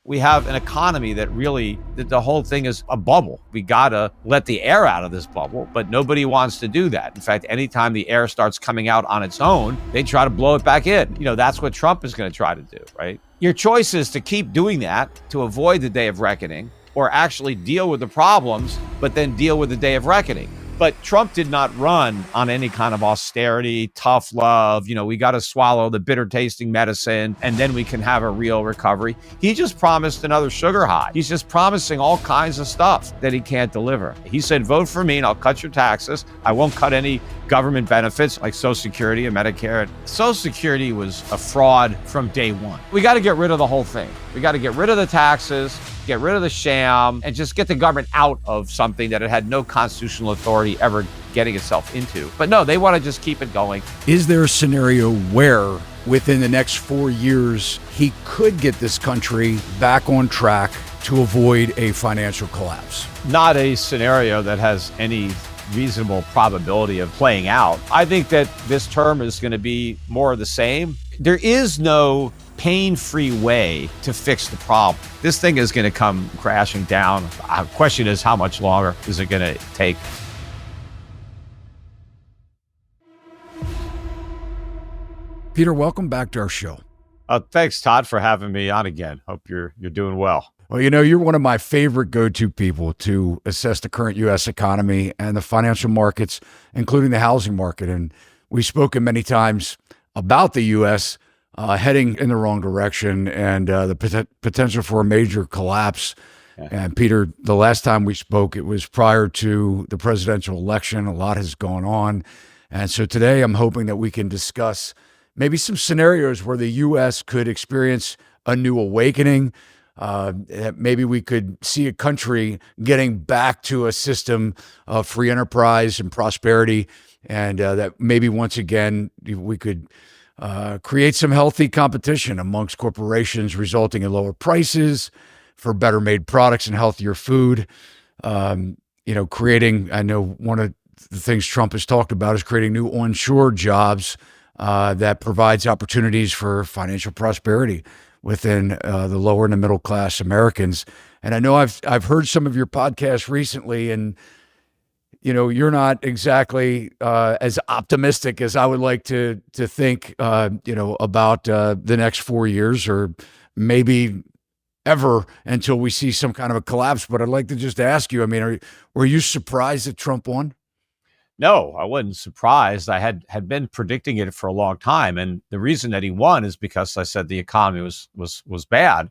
We have an economy that really, the whole thing is a bubble. We got to let the air out of this bubble, but nobody wants to do that. In fact, anytime the air starts coming out on its own, they try to blow it back in. That's what Trump is going to try to do, right? Your choice is to keep doing that to avoid the day of reckoning, or actually deal with the problems, but then deal with the day of reckoning. But Trump did not run on any kind of austerity, tough love. We got to swallow the bitter tasting medicine and then we can have a real recovery. He just promised another sugar high. He's just promising all kinds of stuff that he can't deliver. He said, vote for me and I'll cut your taxes. I won't cut any government benefits like Social Security and Medicare. Social Security was a fraud from day one. We got to get rid of the whole thing. We got to get rid of the taxes, get rid of the sham, and just get the government out of something that it had no constitutional authority ever getting itself into. But no, they want to just keep it going. Is there a scenario where within the next 4 years, he could get this country back on track to avoid a financial collapse? Not a scenario that has any reasonable probability of playing out. I think that this term is going to be more of the same. There is no pain-free way to fix the problem. This thing is going to come crashing down. The question is, how much longer is it going to take? Peter, welcome back to our show. Thanks, Todd, for having me on again. Hope you're doing well. Well, you're one of my favorite go-to people to assess the current U.S. economy and the financial markets, including the housing market. And we've spoken many times about the U.S. Heading in the wrong direction and the potential for a major collapse. Yeah. And Peter, the last time we spoke, it was prior to the presidential election. A lot has gone on. And so today I'm hoping that we can discuss maybe some scenarios where the U.S. could experience a new awakening. Maybe we could see a country getting back to a system of free enterprise and prosperity. And that maybe once again, we could create some healthy competition amongst corporations, resulting in lower prices for better made products and healthier food. Creating, I know one of the things Trump has talked about is creating new onshore jobs that provides opportunities for financial prosperity within the lower and the middle class Americans. And I know I've heard some of your podcasts recently, and you're not exactly as optimistic as I would like to think, about the next 4 years or maybe ever until we see some kind of a collapse. But I'd like to just ask you, were you surprised that Trump won? No, I wasn't surprised. I had been predicting it for a long time. And the reason that he won is because I said the economy was bad.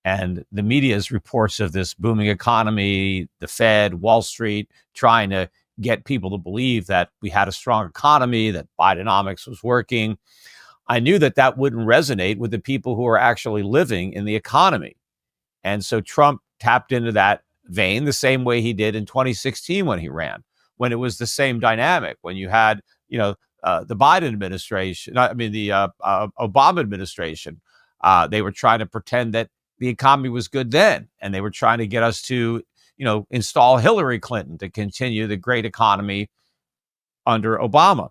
And the media's reports of this booming economy, the Fed, Wall Street, trying to get people to believe that we had a strong economy, that Bidenomics was working. I knew that wouldn't resonate with the people who are actually living in the economy. And so Trump tapped into that vein the same way he did in 2016 when he ran, when it was the same dynamic, when you had, the Biden administration, the Obama administration, they were trying to pretend that the economy was good then, and they were trying to get us to, install Hillary Clinton to continue the great economy under Obama.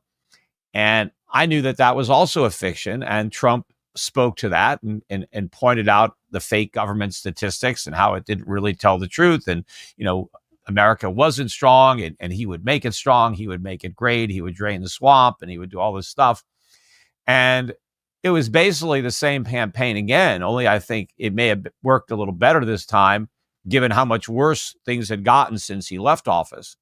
And I knew that was also a fiction, and Trump spoke to that and pointed out the fake government statistics and how it didn't really tell the truth. And, America wasn't strong, and he would make it strong. He would make it great. He would drain the swamp, and he would do all this stuff. And it was basically the same campaign again, only I think it may have worked a little better this time, given how much worse things had gotten since he left office.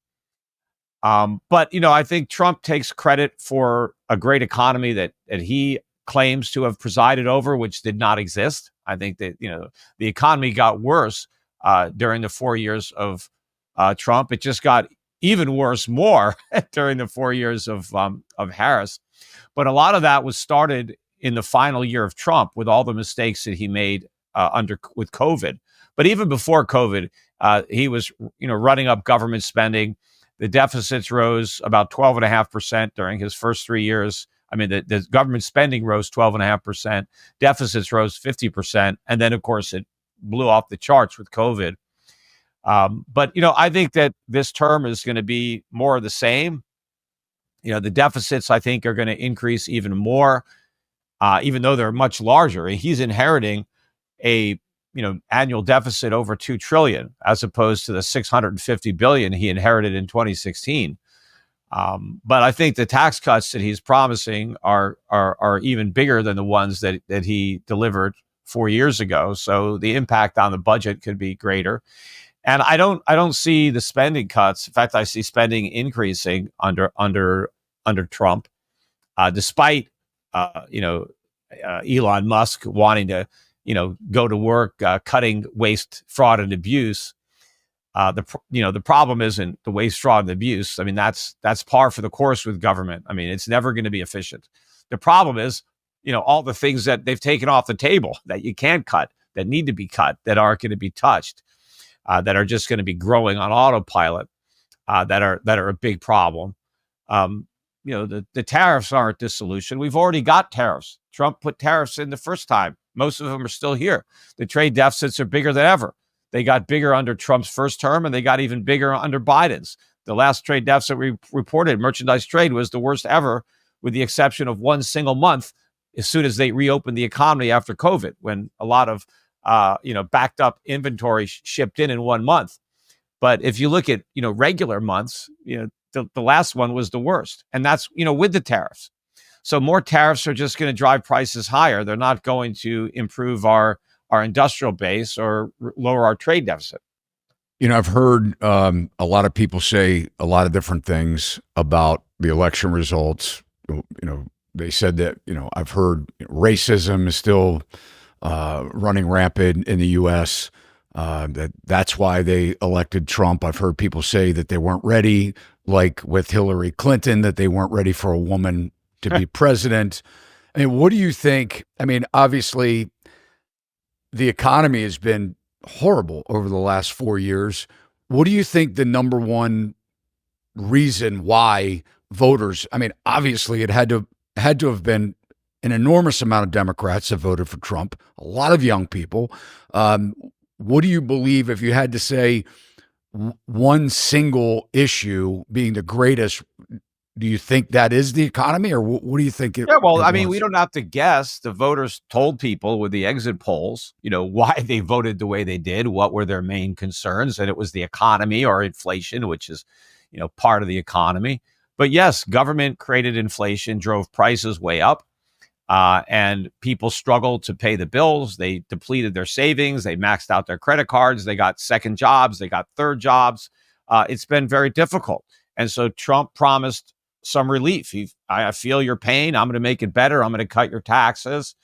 But I think Trump takes credit for a great economy that he claims to have presided over, which did not exist. I think that, the economy got worse during the 4 years of Trump. It just got even worse more during the 4 years of Harris. But a lot of that was started in the final year of Trump with all the mistakes that he made with COVID. But even before COVID, he was running up government spending. The deficits rose about 12.5% during his first 3 years. The government spending rose 12.5%. Deficits rose 50%. And then, of course, it blew off the charts with COVID. But I think that this term is going to be more of the same. The deficits, I think, are going to increase even more, even though they're much larger. He's inheriting a annual deficit over 2 trillion, as opposed to the 650 billion he inherited in 2016. But I think the tax cuts that he's promising are even bigger than the ones that he delivered 4 years ago. So the impact on the budget could be greater. And I don't see the spending cuts. In fact, I see spending increasing under Trump, despite Elon Musk wanting to go to work cutting waste, fraud, and abuse. The problem isn't the waste, fraud, and abuse. I mean, that's par for the course with government. I mean, it's never going to be efficient. The problem is, all the things that they've taken off the table that you can't cut, that need to be cut, that aren't going to be touched, that are just going to be growing on autopilot, that are a big problem. The tariffs aren't the solution. We've already got tariffs. Trump put tariffs in the first time. Most of them are still here. The trade deficits are bigger than ever. They got bigger under Trump's first term, and they got even bigger under Biden's. The last trade deficit we reported, merchandise trade, was the worst ever, with the exception of one single month as soon as they reopened the economy after COVID, when a lot of backed up inventory shipped in 1 month. But if you look at regular months, the last one was the worst, and that's with the tariffs. So more tariffs are just going to drive prices higher. They're not going to improve our industrial base or lower our trade deficit. I've heard a lot of people say a lot of different things about the election results. They said that, I've heard racism is still running rampant in the U.S., that's why they elected Trump. I've heard people say that they weren't ready, like with Hillary Clinton, that they weren't ready for a woman to be president. I mean, what do you think? I mean, obviously, the economy has been horrible over the last 4 years. What do you think the number one reason why voters, I mean, obviously it had to have been an enormous amount of Democrats that voted for Trump, a lot of young people. What do you believe, if you had to say one single issue being the greatest, do you think that is the economy, or what do you think? We don't have to guess. The voters told people with the exit polls, why they voted the way they did, what were their main concerns, and it was the economy or inflation, which is, part of the economy. But yes, government created inflation, drove prices way up, and people struggled to pay the bills. They depleted their savings. They maxed out their credit cards. They got second jobs. They got third jobs. It's been very difficult. And so Trump promised some relief. I feel your pain. I'm going to make it better. I'm going to cut your taxes.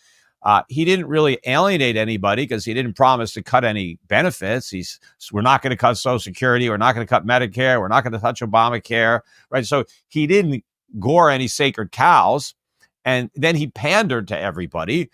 He didn't really alienate anybody because he didn't promise to cut any benefits. We're not going to cut Social Security. We're not going to cut Medicare. We're not going to touch Obamacare. Right. So he didn't gore any sacred cows. And then he pandered to everybody,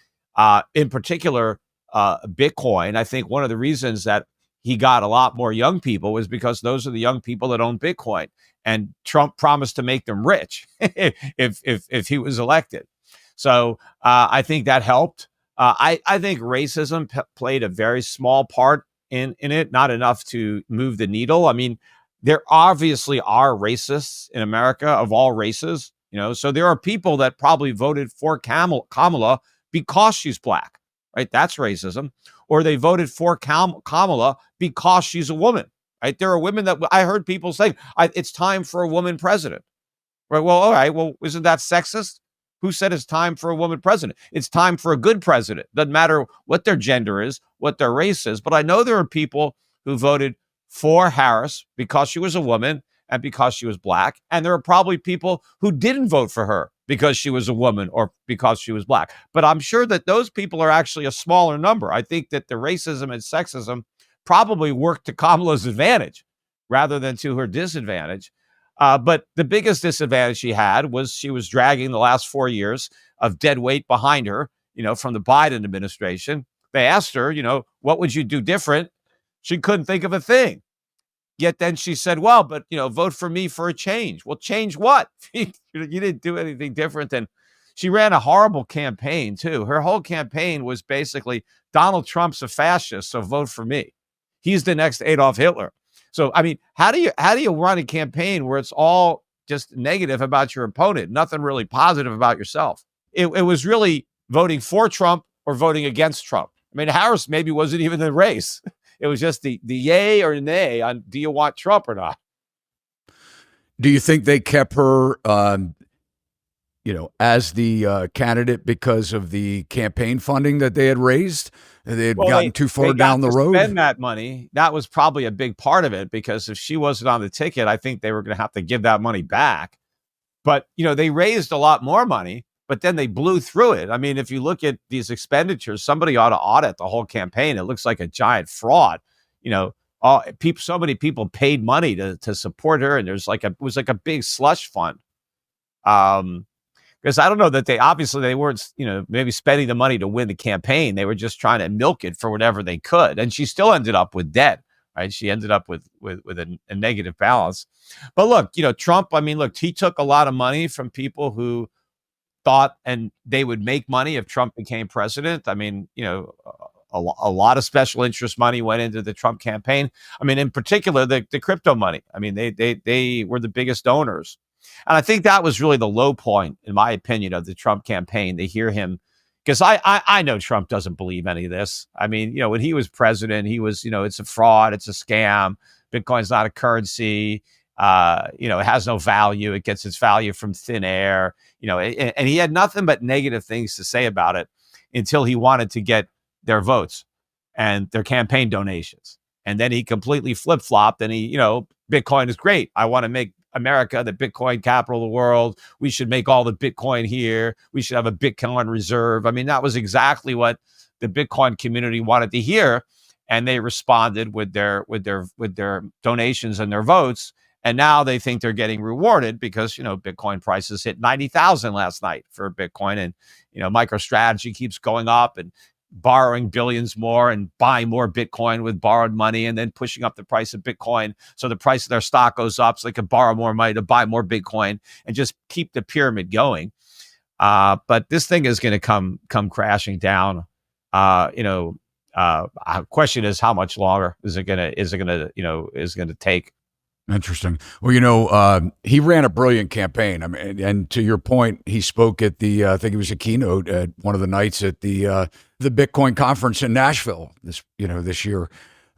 in particular, Bitcoin. I think one of the reasons that he got a lot more young people was because those are the young people that own Bitcoin. And Trump promised to make them rich if he was elected. So I think that helped. I think racism played a very small part in it, not enough to move the needle. I mean, there obviously are racists in America of all races, so there are people that probably voted for Kamala because she's black, right? That's racism. Or they voted for Kamala because she's a woman. Right? There are women that I heard people saying, it's time for a woman president. Right? Well, all right. Well, isn't that sexist? Who said it's time for a woman president? It's time for a good president. Doesn't matter what their gender is, what their race is. But I know there are people who voted for Harris because she was a woman and because she was black. And there are probably people who didn't vote for her because she was a woman or because she was black. But I'm sure that those people are actually a smaller number. I think that the racism and sexism probably worked to Kamala's advantage rather than to her disadvantage. But the biggest disadvantage she had was she was dragging the last 4 years of dead weight behind her, from the Biden administration. They asked her, what would you do different? She couldn't think of a thing. Yet then she said, well, but, vote for me for a change. Well, change what? You didn't do anything different than she ran a horrible campaign, too. Her whole campaign was basically Donald Trump's a fascist, so vote for me. He's the next Adolf Hitler. So, I mean, how do you run a campaign where it's all just negative about your opponent, nothing really positive about yourself? It was really voting for Trump or voting against Trump. I mean, Harris maybe wasn't even in the race. It was just the yay or nay on, do you want Trump or not? Do you think they kept her, as the candidate because of the campaign funding that they had raised? They had Well, gotten too they far got down the to road? spend that money. That was probably a big part of it, because if she wasn't on the ticket, I think they were going to have to give that money back. But, they raised a lot more money, but then they blew through it. I mean, if you look at these expenditures, somebody ought to audit the whole campaign. It looks like a giant fraud. So many people paid money to support her, and it was like a big slush fund. Because I don't know that they weren't, maybe spending the money to win the campaign. They were just trying to milk it for whatever they could. And she still ended up with debt, right? She ended up with a negative balance. But look, Trump, I mean, look, he took a lot of money from people who thought and they would make money if Trump became president. I mean, a lot of special interest money went into the Trump campaign. I mean, in particular, the crypto money. I mean, they were the biggest donors. And I think that was really the low point, in my opinion, of the Trump campaign. They hear him, because I know Trump doesn't believe any of this. I mean, when he was president, he was, it's a fraud, it's a scam. Bitcoin's not a currency. It has no value. It gets its value from thin air. And he had nothing but negative things to say about it until he wanted to get their votes and their campaign donations. And then he completely flip-flopped, and Bitcoin is great. I want to make America the Bitcoin capital of the world. We should make all the Bitcoin here. We should have a Bitcoin reserve. I mean, that was exactly what the Bitcoin community wanted to hear. And they responded with their donations and their votes. And now they think they're getting rewarded because, Bitcoin prices hit 90,000 last night for Bitcoin. And, MicroStrategy keeps going up and borrowing billions more and buying more Bitcoin with borrowed money, and then pushing up the price of Bitcoin. So the price of their stock goes up, so they can borrow more money to buy more Bitcoin and just keep the pyramid going. But this thing is going to come crashing down. Question is, how much longer is it going to take? Interesting. Well, he ran a brilliant campaign. I mean, and to your point, he spoke at I think it was a keynote at one of the nights at the Bitcoin conference in Nashville this year.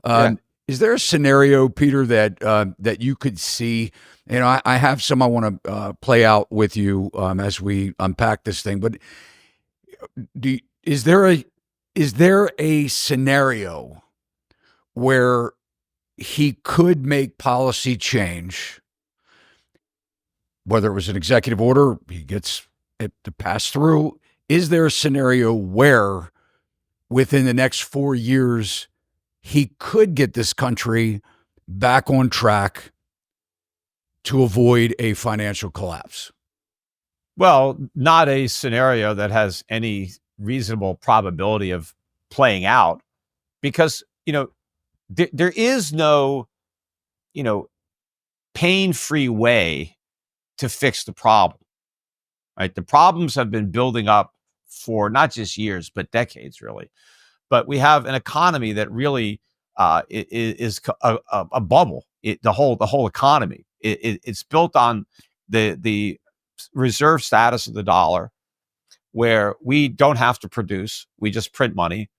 Yeah. Is there a scenario, Peter, that you could see? I have some I want to play out with you as we unpack this thing. But is there a scenario where he could make policy change, whether it was an executive order, he gets it to pass through? Is there a scenario where within the next 4 years, he could get this country back on track to avoid a financial collapse? Well, not a scenario that has any reasonable probability of playing out, because, there is no, pain-free way to fix the problem, right? The problems have been building up for not just years, but decades, really. But we have an economy that really is a bubble. The whole economy. It's built on the reserve status of the dollar, where we don't have to produce; we just print money.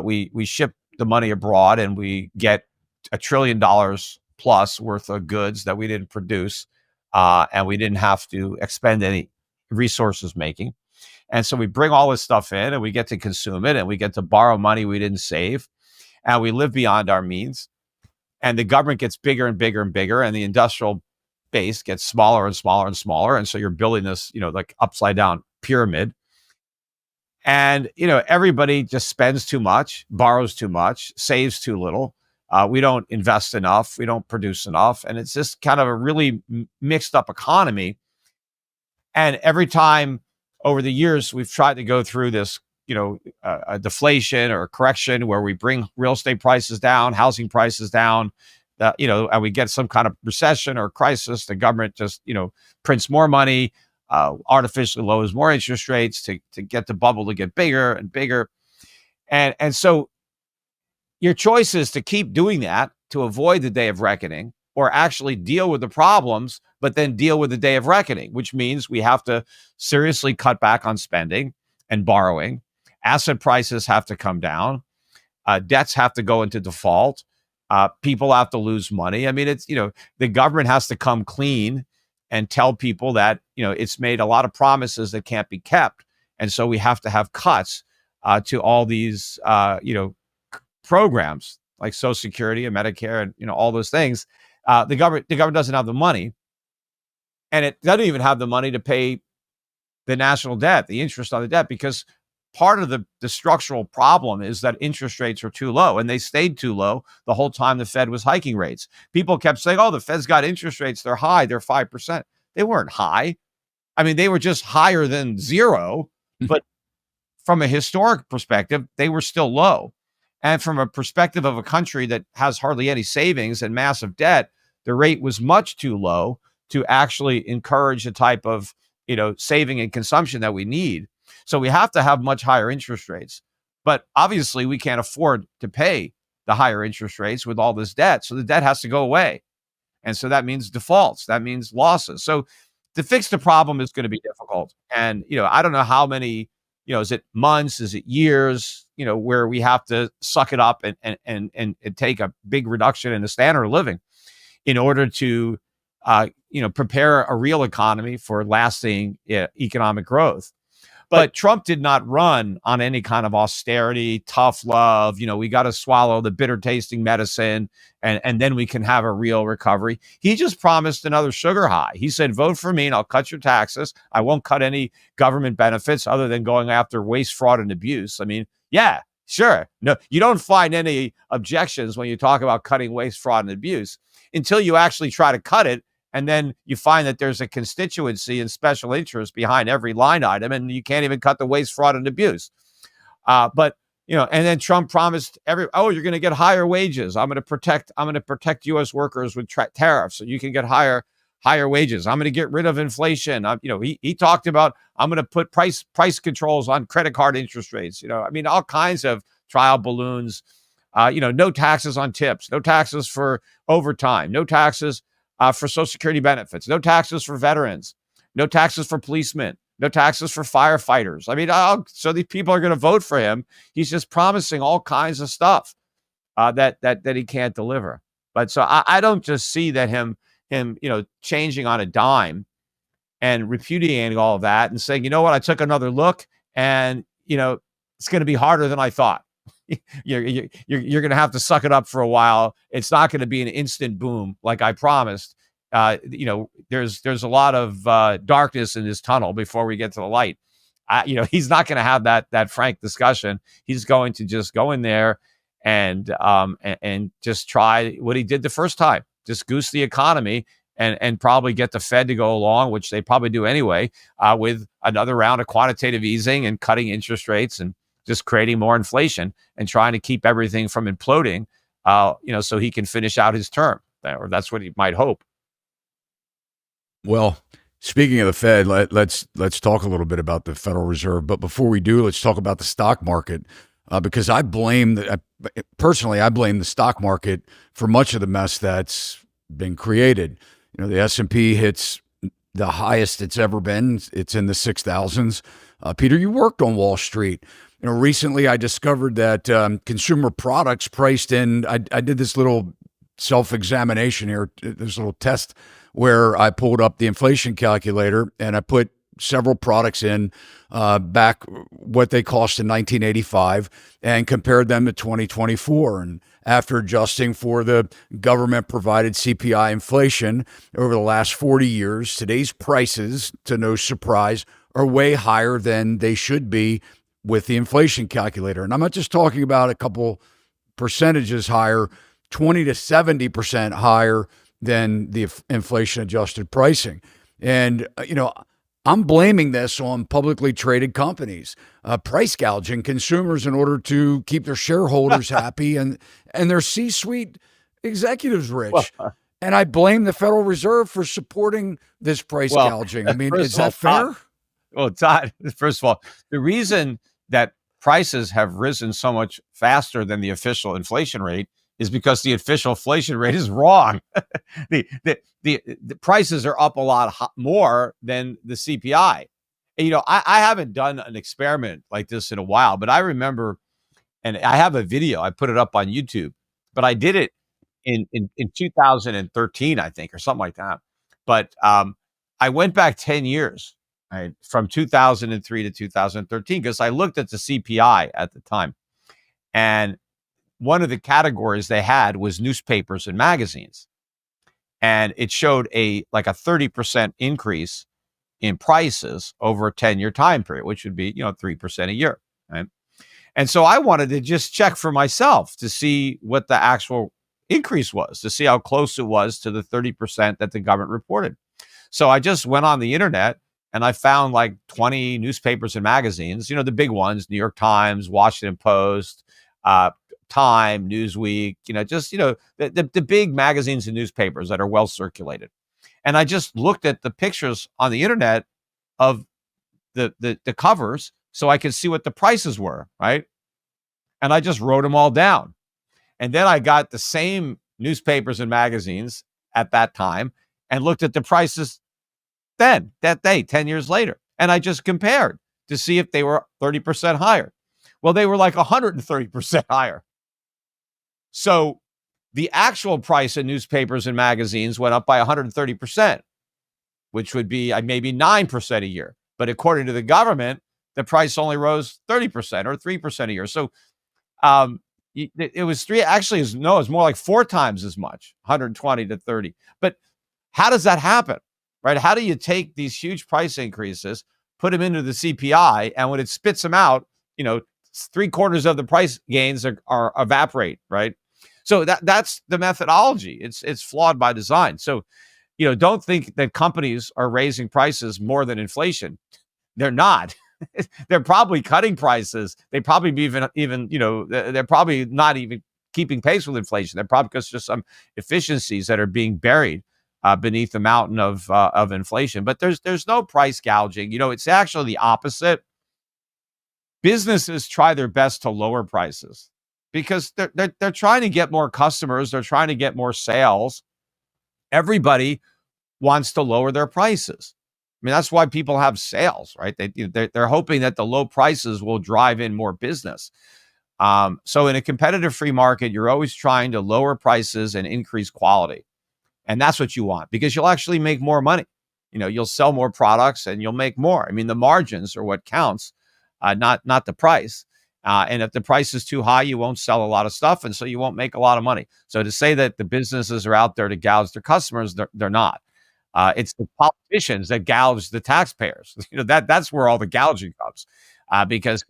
We ship the money abroad, and we get $1 trillion plus worth of goods that we didn't produce, and we didn't have to expend any resources making. And so we bring all this stuff in, and we get to consume it, and we get to borrow money we didn't save, and we live beyond our means. And the government gets bigger and bigger and bigger, and the industrial base gets smaller and smaller and smaller. And so you're building this, like upside down pyramid. And, everybody just spends too much, borrows too much, saves too little. We don't invest enough. We don't produce enough. And it's just kind of a really mixed up economy. And every time over the years, we've tried to go through this, a deflation or a correction where we bring real estate prices down, housing prices down, and we get some kind of recession or crisis. The government just, prints more money, artificially lowers more interest rates to get the bubble to get bigger and bigger. And so your choice is to keep doing that to avoid the day of reckoning, or actually deal with the problems, but then deal with the day of reckoning, which means we have to seriously cut back on spending and borrowing, Asset prices have to come down. Debts have to go into default. People have to lose money. I mean, it's, the government has to come clean and tell people that, it's made a lot of promises that can't be kept. And so we have to have cuts to all these, programs like Social Security and Medicare and, all those things. The government doesn't have the money, and it doesn't even have the money to pay the national debt, the interest on the debt, because part of the structural problem is that interest rates are too low, and they stayed too low the whole time the Fed was hiking rates. People kept saying, oh, the Fed's got interest rates, they're high, they're 5%. They weren't high. I mean, they were just higher than zero, but from a historic perspective, they were still low. And from a perspective of a country that has hardly any savings and massive debt, the rate was much too low to actually encourage the type of, saving and consumption that we need. So we have to have much higher interest rates. But obviously, we can't afford to pay the higher interest rates with all this debt. So the debt has to go away. And so that means defaults. That means losses. So to fix the problem is going to be difficult. And, I don't know how many, is it months? Is it years, where we have to suck it up and take a big reduction in the standard of living in order to, prepare a real economy for lasting economic growth. But Trump did not run on any kind of austerity, tough love. We got to swallow the bitter tasting medicine and then we can have a real recovery. He just promised another sugar high. He said, vote for me and I'll cut your taxes. I won't cut any government benefits other than going after waste, fraud, and abuse. I mean, yeah, sure. No, you don't find any objections when you talk about cutting waste, fraud, and abuse until you actually try to cut it. And then you find that there's a constituency and special interest behind every line item, and you can't even cut the waste, fraud, and abuse. But and then Trump promised you're going to get higher wages. I'm going to protect U.S. workers with tariffs, so you can get higher wages. I'm going to get rid of inflation. He talked about I'm going to put price controls on credit card interest rates. All kinds of trial balloons. No taxes on tips, no taxes for overtime, no taxes for Social Security benefits, no taxes for veterans, no taxes for policemen, no taxes for firefighters. So these people are going to vote for him. He's just promising all kinds of stuff that he can't deliver. But so I don't just see that him changing on a dime and repudiating all of that and saying, you know what, I took another look and it's going to be harder than I thought. You're going to have to suck it up for a while. It's not going to be an instant boom like I promised. There's a lot of darkness in this tunnel before we get to the light. He's not going to have that frank discussion. He's going to just go in there and just try what he did the first time, just goose the economy and probably get the Fed to go along, which they probably do anyway, with another round of quantitative easing and cutting interest rates and just creating more inflation and trying to keep everything from imploding, so he can finish out his term. Or that's what he might hope. Well, speaking of the Fed, let's talk a little bit about the Federal Reserve. But before we do, let's talk about the stock market, because I blame the stock market for much of the mess that's been created. The S&P hits the highest it's ever been. It's in the 6,000s. Peter, you worked on Wall Street. Recently I discovered that consumer products priced in, I did this little self-examination here, this little test where I pulled up the inflation calculator and I put several products in back what they cost in 1985 and compared them to 2024. And after adjusting for the government-provided CPI inflation over the last 40 years, today's prices, to no surprise, are way higher than they should be with the inflation calculator. And I'm not just talking about a couple percentages higher, 20 to 70% higher than the inflation adjusted pricing. And, I'm blaming this on publicly traded companies, price gouging consumers in order to keep their shareholders happy and their C-suite executives rich. And I blame the Federal Reserve for supporting this price gouging. Is that fair? Todd, first of all, the reason that prices have risen so much faster than the official inflation rate is because the official inflation rate is wrong. The prices are up a lot more than the CPI. I haven't done an experiment like this in a while, but I remember, and I have a video. I put it up on YouTube, but I did it in 2013, I think, or something like that. But I went back 10 years, right, from 2003 to 2013, because I looked at the CPI at the time, and one of the categories they had was newspapers and magazines, and it showed a 30% increase in prices over a 10-year time period, which would be 3% a year, right? And so I wanted to just check for myself to see what the actual increase was, to see how close it was to the 30% that the government reported. So I just went on the internet and I found like 20 newspapers and magazines, the big ones: New York Times, Washington Post, Time, Newsweek, the big magazines and newspapers that are well circulated. And I just looked at the pictures on the internet of the covers so I could see what the prices were, right? And I just wrote them all down. And then I got the same newspapers and magazines at that time and looked at the prices then, that day, 10 years later. And I just compared to see if they were 30% higher. Well, they were like 130% higher. So the actual price of newspapers and magazines went up by 130%, which would be maybe 9% a year. But according to the government, the price only rose 30% or 3% a year. So it was three. Actually, it's more like four times as much, 120 to 30. But how does that happen, right? How do you take these huge price increases, put them into the CPI, and when it spits them out, three-quarters of the price gains are evaporate, right? So that's the methodology. It's flawed by design. So, don't think that companies are raising prices more than inflation. They're not. They're probably cutting prices. They probably they're probably not even keeping pace with inflation. They're probably because just some efficiencies that are being buried beneath the mountain of inflation. But there's no price gouging. It's actually the opposite. Businesses try their best to lower prices because they're trying to get more customers. They're trying to get more sales. Everybody wants to lower their prices. I mean, that's why people have sales, right? They're hoping that the low prices will drive in more business. So in a competitive free market, you're always trying to lower prices and increase quality. And that's what you want because you'll actually make more money. You'll sell more products and you'll make more. I mean, the margins are what counts, not the price. And if the price is too high, you won't sell a lot of stuff. And so you won't make a lot of money. So to say that the businesses are out there to gouge their customers, they're not. It's the politicians that gouge the taxpayers. That's where all the gouging comes, because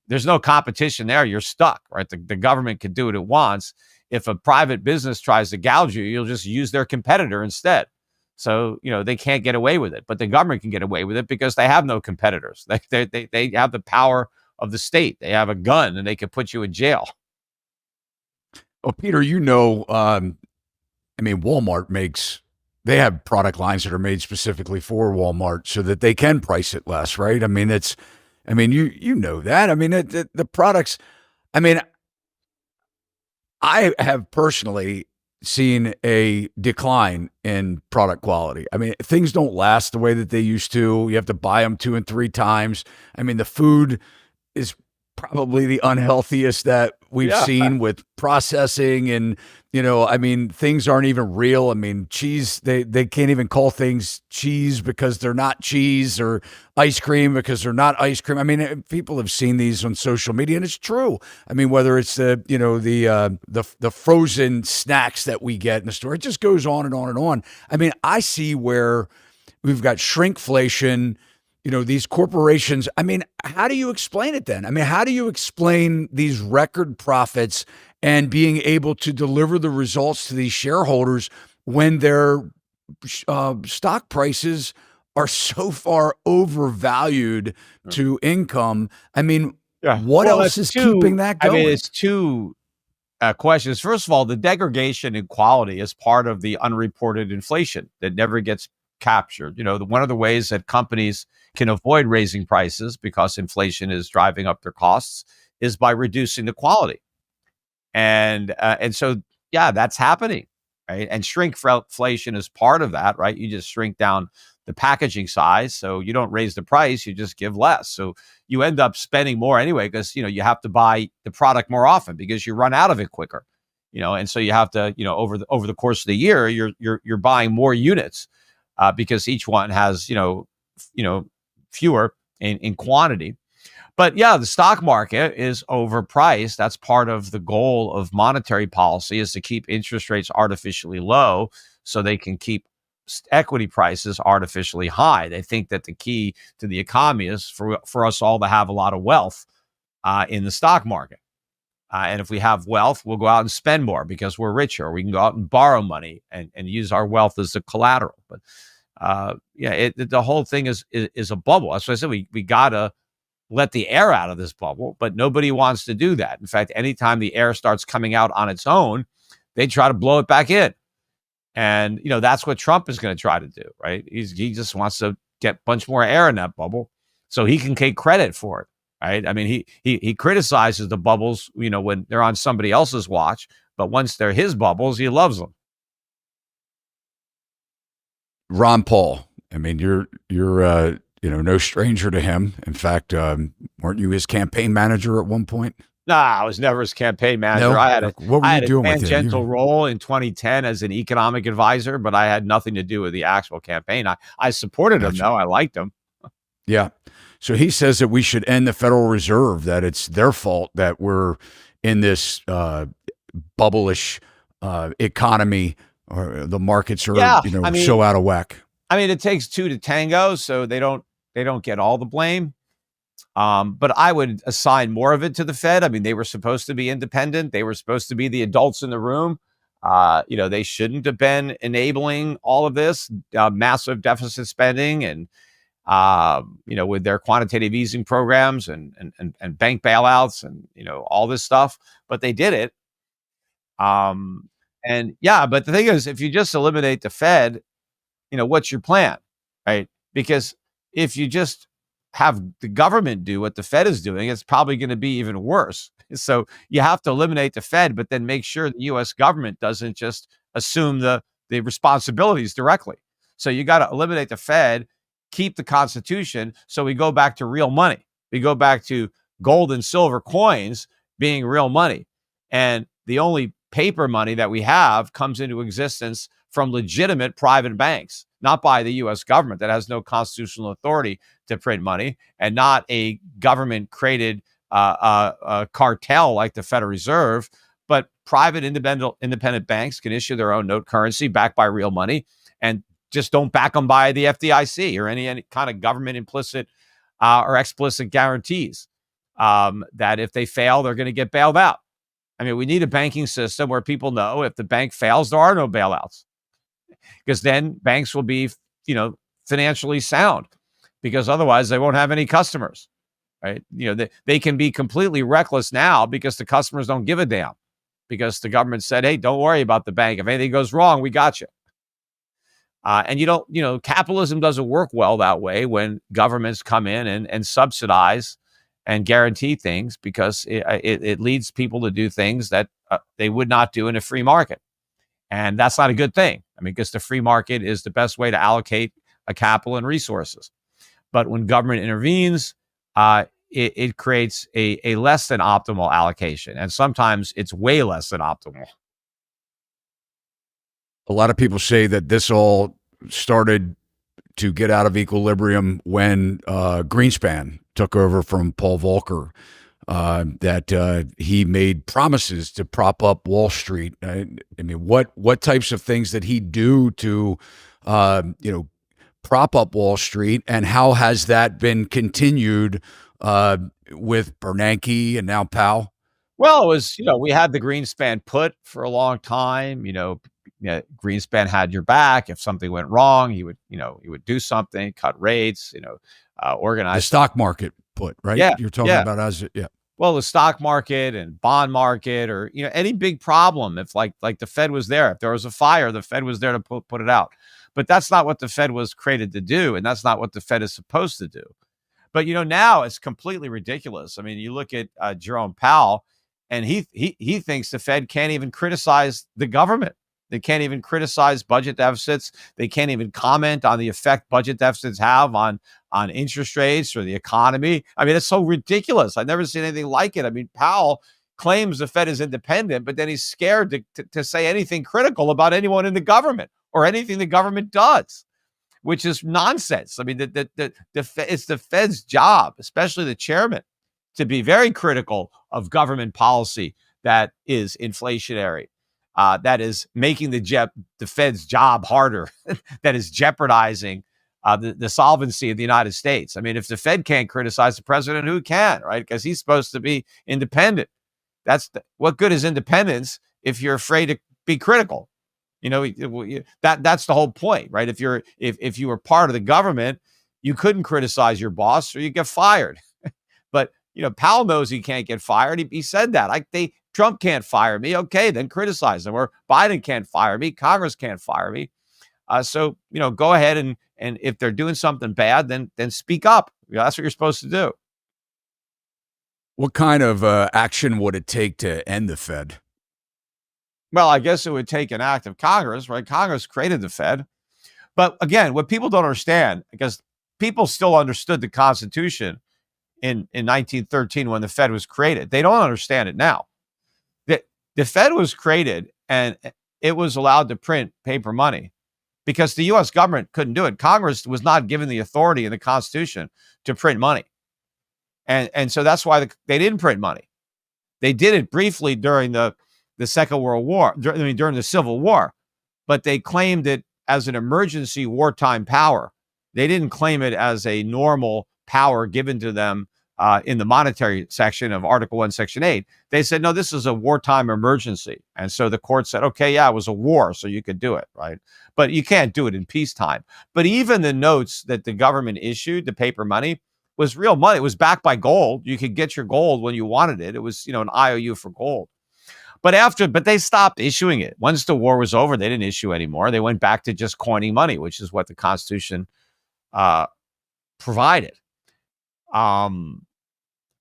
there's no competition there. You're stuck, right? The government can do what it wants. If a private business tries to gouge you, you'll just use their competitor instead. So they can't get away with it, but the government can get away with it because they have no competitors. They have the power of the state. They have a gun and they can put you in jail. Well, Peter, Walmart they have product lines that are made specifically for Walmart so that they can price it less, right? I mean, you know that. I mean, the products, I have personally seen a decline in product quality. I mean, things don't last the way that they used to. You have to buy them 2 and 3 times. I mean, the food is probably the unhealthiest that we've seen with processing and, things aren't even real. I mean, cheese, they can't even call things cheese because they're not cheese, or ice cream because they're not ice cream. I mean, people have seen these on social media and it's true. I mean, whether it's the frozen snacks that we get in the store, it just goes on and on and on. I mean, I see where we've got shrinkflation, these corporations. I mean, how do you explain it then? I mean, how do you explain these record profits and being able to deliver the results to these shareholders when their stock prices are so far overvalued to income? I mean, what else is keeping that going? I mean, it's two questions. First of all, the degradation in quality is part of the unreported inflation that never gets captured. One of the ways that companies can avoid raising prices because inflation is driving up their costs is by reducing the quality. And so, that's happening. right? And shrinkflation is part of that, right? You just shrink down the packaging size, so you don't raise the price, you just give less. So you end up spending more anyway because you have to buy the product more often because you run out of it quicker. And so you have to, over the course of the year, you're buying more units because each one has, fewer in quantity. But yeah, the stock market is overpriced. That's part of the goal of monetary policy, is to keep interest rates artificially low so they can keep equity prices artificially high. They think that the key to the economy is for us all to have a lot of wealth in the stock market. And if we have wealth, we'll go out and spend more because we're richer. We can go out and borrow money and use our wealth as a collateral. But the whole thing is a bubble. That's why I said we gotta let the air out of this bubble, but nobody wants to do that. In fact, anytime the air starts coming out on its own, they try to blow it back in. And, that's what Trump is going to try to do, right? He just wants to get a bunch more air in that bubble so he can take credit for it, right? I mean, he criticizes the bubbles, when they're on somebody else's watch, but once they're his bubbles, he loves them. Ron Paul, I mean, you're no stranger to him. In fact, weren't you his campaign manager at one point? Nah, I was never his campaign manager. No? What were you doing with him? Tangential role in 2010 as an economic advisor, but I had nothing to do with the actual campaign. I supported him, though. I liked him. Yeah. So he says that we should end the Federal Reserve, that it's their fault that we're in this bubblish economy, or the markets are so out of whack. I mean, it takes two to tango, so they don't get all the blame. But I would assign more of it to the Fed. I mean, they were supposed to be independent. They were supposed to be the adults in the room. They shouldn't have been enabling all of this massive deficit spending and, with their quantitative easing programs and bank bailouts and, all this stuff. But they did it. But the thing is, if you just eliminate the Fed, what's your plan, right? Because if you just have the government do what the Fed is doing, it's probably going to be even worse. So you have to eliminate the Fed, but then make sure the U.S. government doesn't just assume the responsibilities directly. So you got to eliminate the Fed, keep the Constitution, so we go back to real money. We go back to gold and silver coins being real money. And the only paper money that we have comes into existence from legitimate private banks, not by the U.S. government that has no constitutional authority to print money, and not a government-created cartel like the Federal Reserve, but private independent banks can issue their own note currency backed by real money, and just don't back them by the FDIC or any kind of government implicit or explicit guarantees that if they fail, they're going to get bailed out. I mean, we need a banking system where people know if the bank fails, there are no bailouts, because then banks will be, financially sound, because otherwise they won't have any customers, right? They can be completely reckless now because the customers don't give a damn, because the government said, hey, don't worry about the bank. If anything goes wrong, we got you. And capitalism doesn't work well that way when governments come in and subsidize and guarantee things, because it leads people to do things that they would not do in a free market. And that's not a good thing. I mean, because the free market is the best way to allocate a capital and resources. But when government intervenes, it creates a less than optimal allocation. And sometimes it's way less than optimal. A lot of people say that this all started to get out of equilibrium when Greenspan took over from Paul Volcker, that he made promises to prop up Wall Street. I mean, what types of things did he do to, prop up Wall Street, and how has that been continued with Bernanke and now Powell? Well, it was, we had the Greenspan put for a long time. Greenspan had your back. If something went wrong, he would do something, cut rates, organize the stock market put, right? Yeah, you're talking about Well, the stock market and bond market, or any big problem. If like the Fed was there, if there was a fire, the Fed was there to put it out. But that's not what the Fed was created to do, and that's not what the Fed is supposed to do. But now it's completely ridiculous. I mean, you look at Jerome Powell, and he thinks the Fed can't even criticize the government. They can't even criticize budget deficits. They can't even comment on the effect budget deficits have on interest rates or the economy. I mean, it's so ridiculous. I've never seen anything like it. I mean, Powell claims the Fed is independent, but then he's scared to say anything critical about anyone in the government or anything the government does, which is nonsense. I mean, it's the Fed's job, especially the chairman, to be very critical of government policy that is inflationary, that is making the Fed's job harder, that is jeopardizing the solvency of the United States. I mean, if the Fed can't criticize the president, who can, right? Because he's supposed to be independent. What good is independence if you're afraid to be critical? That's the whole point, right? If you were part of the government, you couldn't criticize your boss or you get fired. But Powell knows he can't get fired. He said that. Trump can't fire me. Okay, then criticize him. Or Biden can't fire me. Congress can't fire me. So go ahead and if they're doing something bad, then speak up. That's what you're supposed to do. What kind of action would it take to end the Fed? Well, I guess it would take an act of Congress, right? Congress created the Fed. But again, what people don't understand, because people still understood the Constitution in 1913 when the Fed was created. They don't understand it now. The Fed was created and it was allowed to print paper money because the U.S. government couldn't do it. Congress was not given the authority in the Constitution to print money. And so that's why they didn't print money. They did it briefly during the Second World War, during the Civil War, but they claimed it as an emergency wartime power. They didn't claim it as a normal power given to them in the monetary section of Article 1, Section 8. They said, no, this is a wartime emergency. And so the court said, okay, yeah, it was a war, so you could do it, right? But you can't do it in peacetime. But even the notes that the government issued, the paper money, was real money. It was backed by gold. You could get your gold when you wanted it. It was, an IOU for gold. But they stopped issuing it. Once the war was over, they didn't issue anymore. They went back to just coining money, which is what the Constitution provided.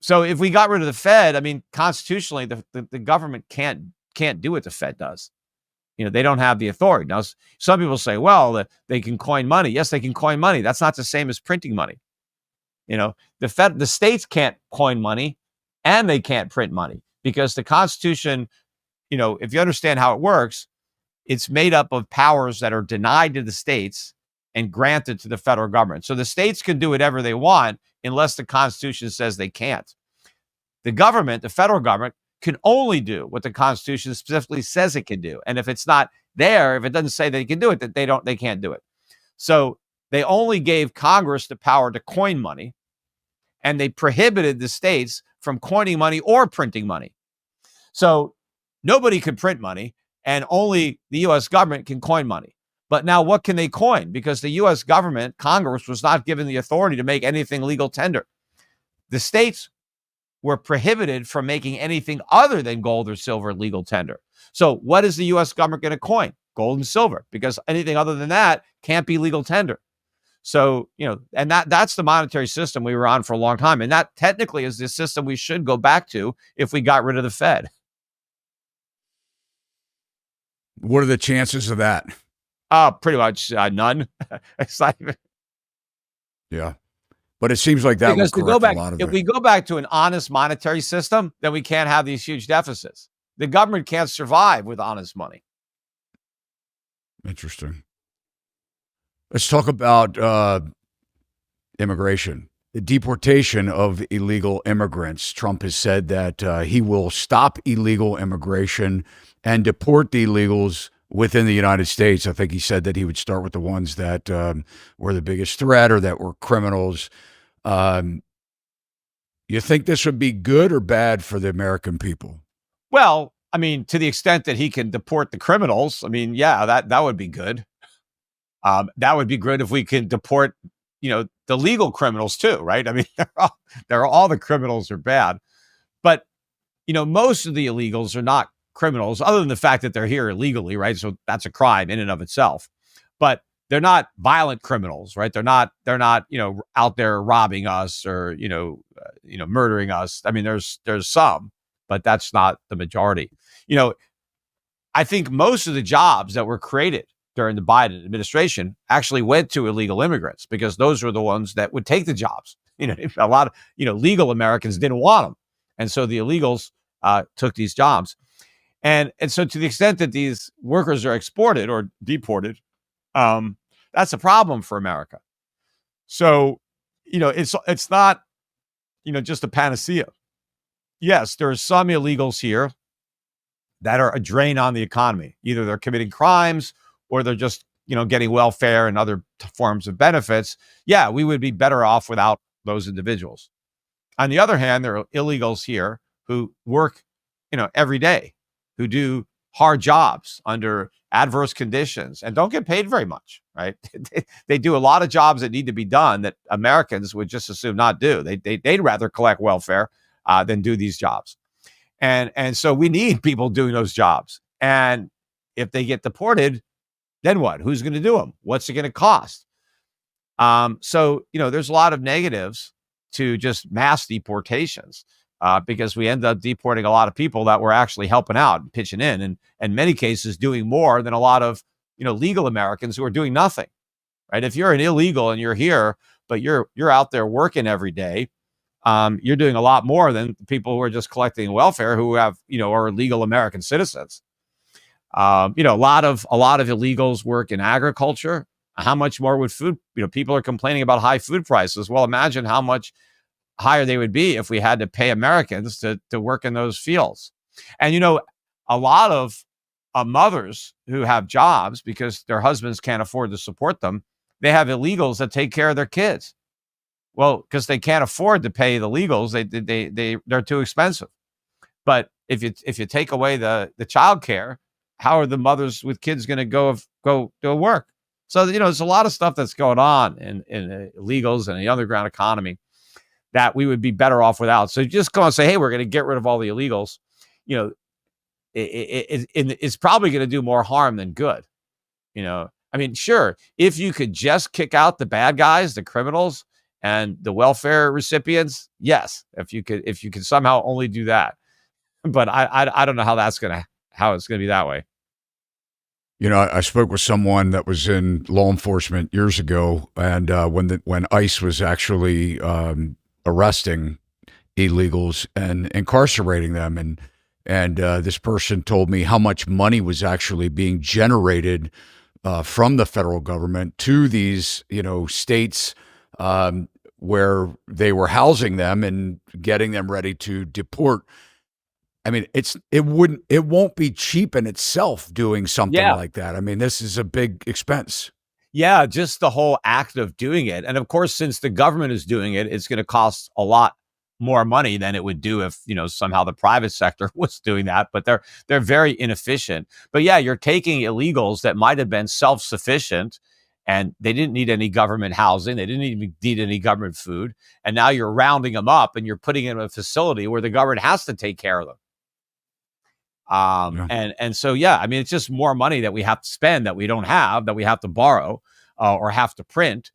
So if we got rid of the Fed, I mean, constitutionally, the government can't do what the Fed does. They don't have the authority. Now, some people say, well, they can coin money. Yes, they can coin money. That's not the same as printing money. The states can't coin money and they can't print money because the Constitution, if you understand how it works, it's made up of powers that are denied to the states and granted to the federal government. So the states can do whatever they want unless the Constitution says they can't. The government, the federal government, can only do what the Constitution specifically says it can do. And if it's not there, if it doesn't say they can do it, that they can't do it. So they only gave Congress the power to coin money, and they prohibited the states from coining money or printing money. So nobody could print money, and only the U.S. government can coin money. But now what can they coin? Because the U.S. government, Congress, was not given the authority to make anything legal tender. The states were prohibited from making anything other than gold or silver legal tender. So what is the U.S. government going to coin? Gold and silver, because anything other than that can't be legal tender. So, and that's the monetary system we were on for a long time. And that technically is the system we should go back to if we got rid of the Fed. What are the chances of that? Pretty much none. It's not even... Yeah. But it seems like that because will correct a lot of it. If we go back to an honest monetary system, then we can't have these huge deficits. The government can't survive with honest money. Interesting. Let's talk about immigration, the deportation of illegal immigrants. Trump has said that he will stop illegal immigration and deport the illegals within the United States. I think he said that he would start with the ones that were the biggest threat or that were criminals. You think this would be good or bad for the American people? Well, I mean, to the extent that he can deport the criminals, I mean, yeah, that would be good. That would be good if we can deport, the legal criminals too, right? I mean, all the criminals are bad, but most of the illegals are not criminals, other than the fact that they're here illegally, right? So that's a crime in and of itself. But they're not violent criminals, right? They're not out there robbing us or murdering us. I mean, there's some, but that's not the majority. I think most of the jobs that were created during the Biden administration actually went to illegal immigrants because those were the ones that would take the jobs. A lot of legal Americans didn't want them, and so the illegals took these jobs. And so to the extent that these workers are exported or deported, that's a problem for America. So it's not just a panacea. Yes, there are some illegals here that are a drain on the economy. Either they're committing crimes or they're just, getting welfare and other forms of benefits. Yeah, we would be better off without those individuals. On the other hand, there are illegals here who work, every day, who do hard jobs under adverse conditions and don't get paid very much, right? They do a lot of jobs that need to be done that Americans would just assume not do. They'd rather collect welfare than do these jobs. And so we need people doing those jobs. And if they get deported, then what? Who's going to do them? What's it going to cost? So there's a lot of negatives to just mass deportations because we end up deporting a lot of people that were actually helping out and pitching in, and in many cases doing more than a lot of legal Americans who are doing nothing. Right? If you're an illegal and you're here, but you're out there working every day, you're doing a lot more than people who are just collecting welfare who have, are legal American citizens. A lot of illegals work in agriculture. How much more would food, people are complaining about high food prices. Well, imagine how much higher they would be if we had to pay Americans to work in those fields. And, a lot of mothers who have jobs because their husbands can't afford to support them, they have illegals that take care of their kids. Well, because they can't afford to pay the legals, they're too expensive. But if you take away the child care, how are the mothers with kids going to go to work? So there's a lot of stuff that's going on in illegals and the underground economy that we would be better off without. So just go and say, hey, we're going to get rid of all the illegals. It's probably going to do more harm than good. I mean, sure, if you could just kick out the bad guys, the criminals, and the welfare recipients, yes. If you could somehow only do that, but I don't know how it's going to be that way. I spoke with someone that was in law enforcement years ago, and when ICE was actually arresting illegals and incarcerating them, and this person told me how much money was actually being generated from the federal government to these states where they were housing them and getting them ready to deport. I mean, it won't be cheap in itself doing something like that. I mean, this is a big expense. Yeah, just the whole act of doing it. And of course, since the government is doing it, it's going to cost a lot more money than it would do if, somehow the private sector was doing that. But they're very inefficient. But yeah, you're taking illegals that might have been self-sufficient and they didn't need any government housing. They didn't even need any government food. And now you're rounding them up and you're putting them in a facility where the government has to take care of them. And so, I mean, it's just more money that we have to spend that we don't have, that we have to borrow or have to print.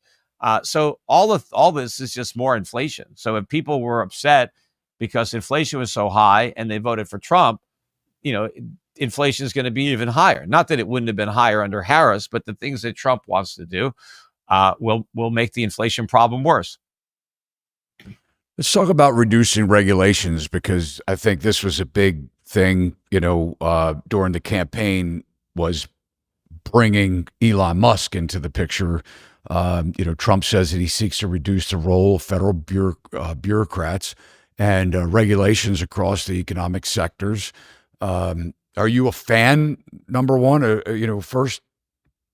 So all this is just more inflation. So if people were upset because inflation was so high and they voted for Trump, inflation is going to be even higher. Not that it wouldn't have been higher under Harris, but the things that Trump wants to do will make the inflation problem worse. Let's talk about reducing regulations, because I think this was a big thing, during the campaign, was bringing Elon Musk into the picture. Trump says that he seeks to reduce the role of federal bureaucrats and regulations across the economic sectors. Are you a fan, number one, first,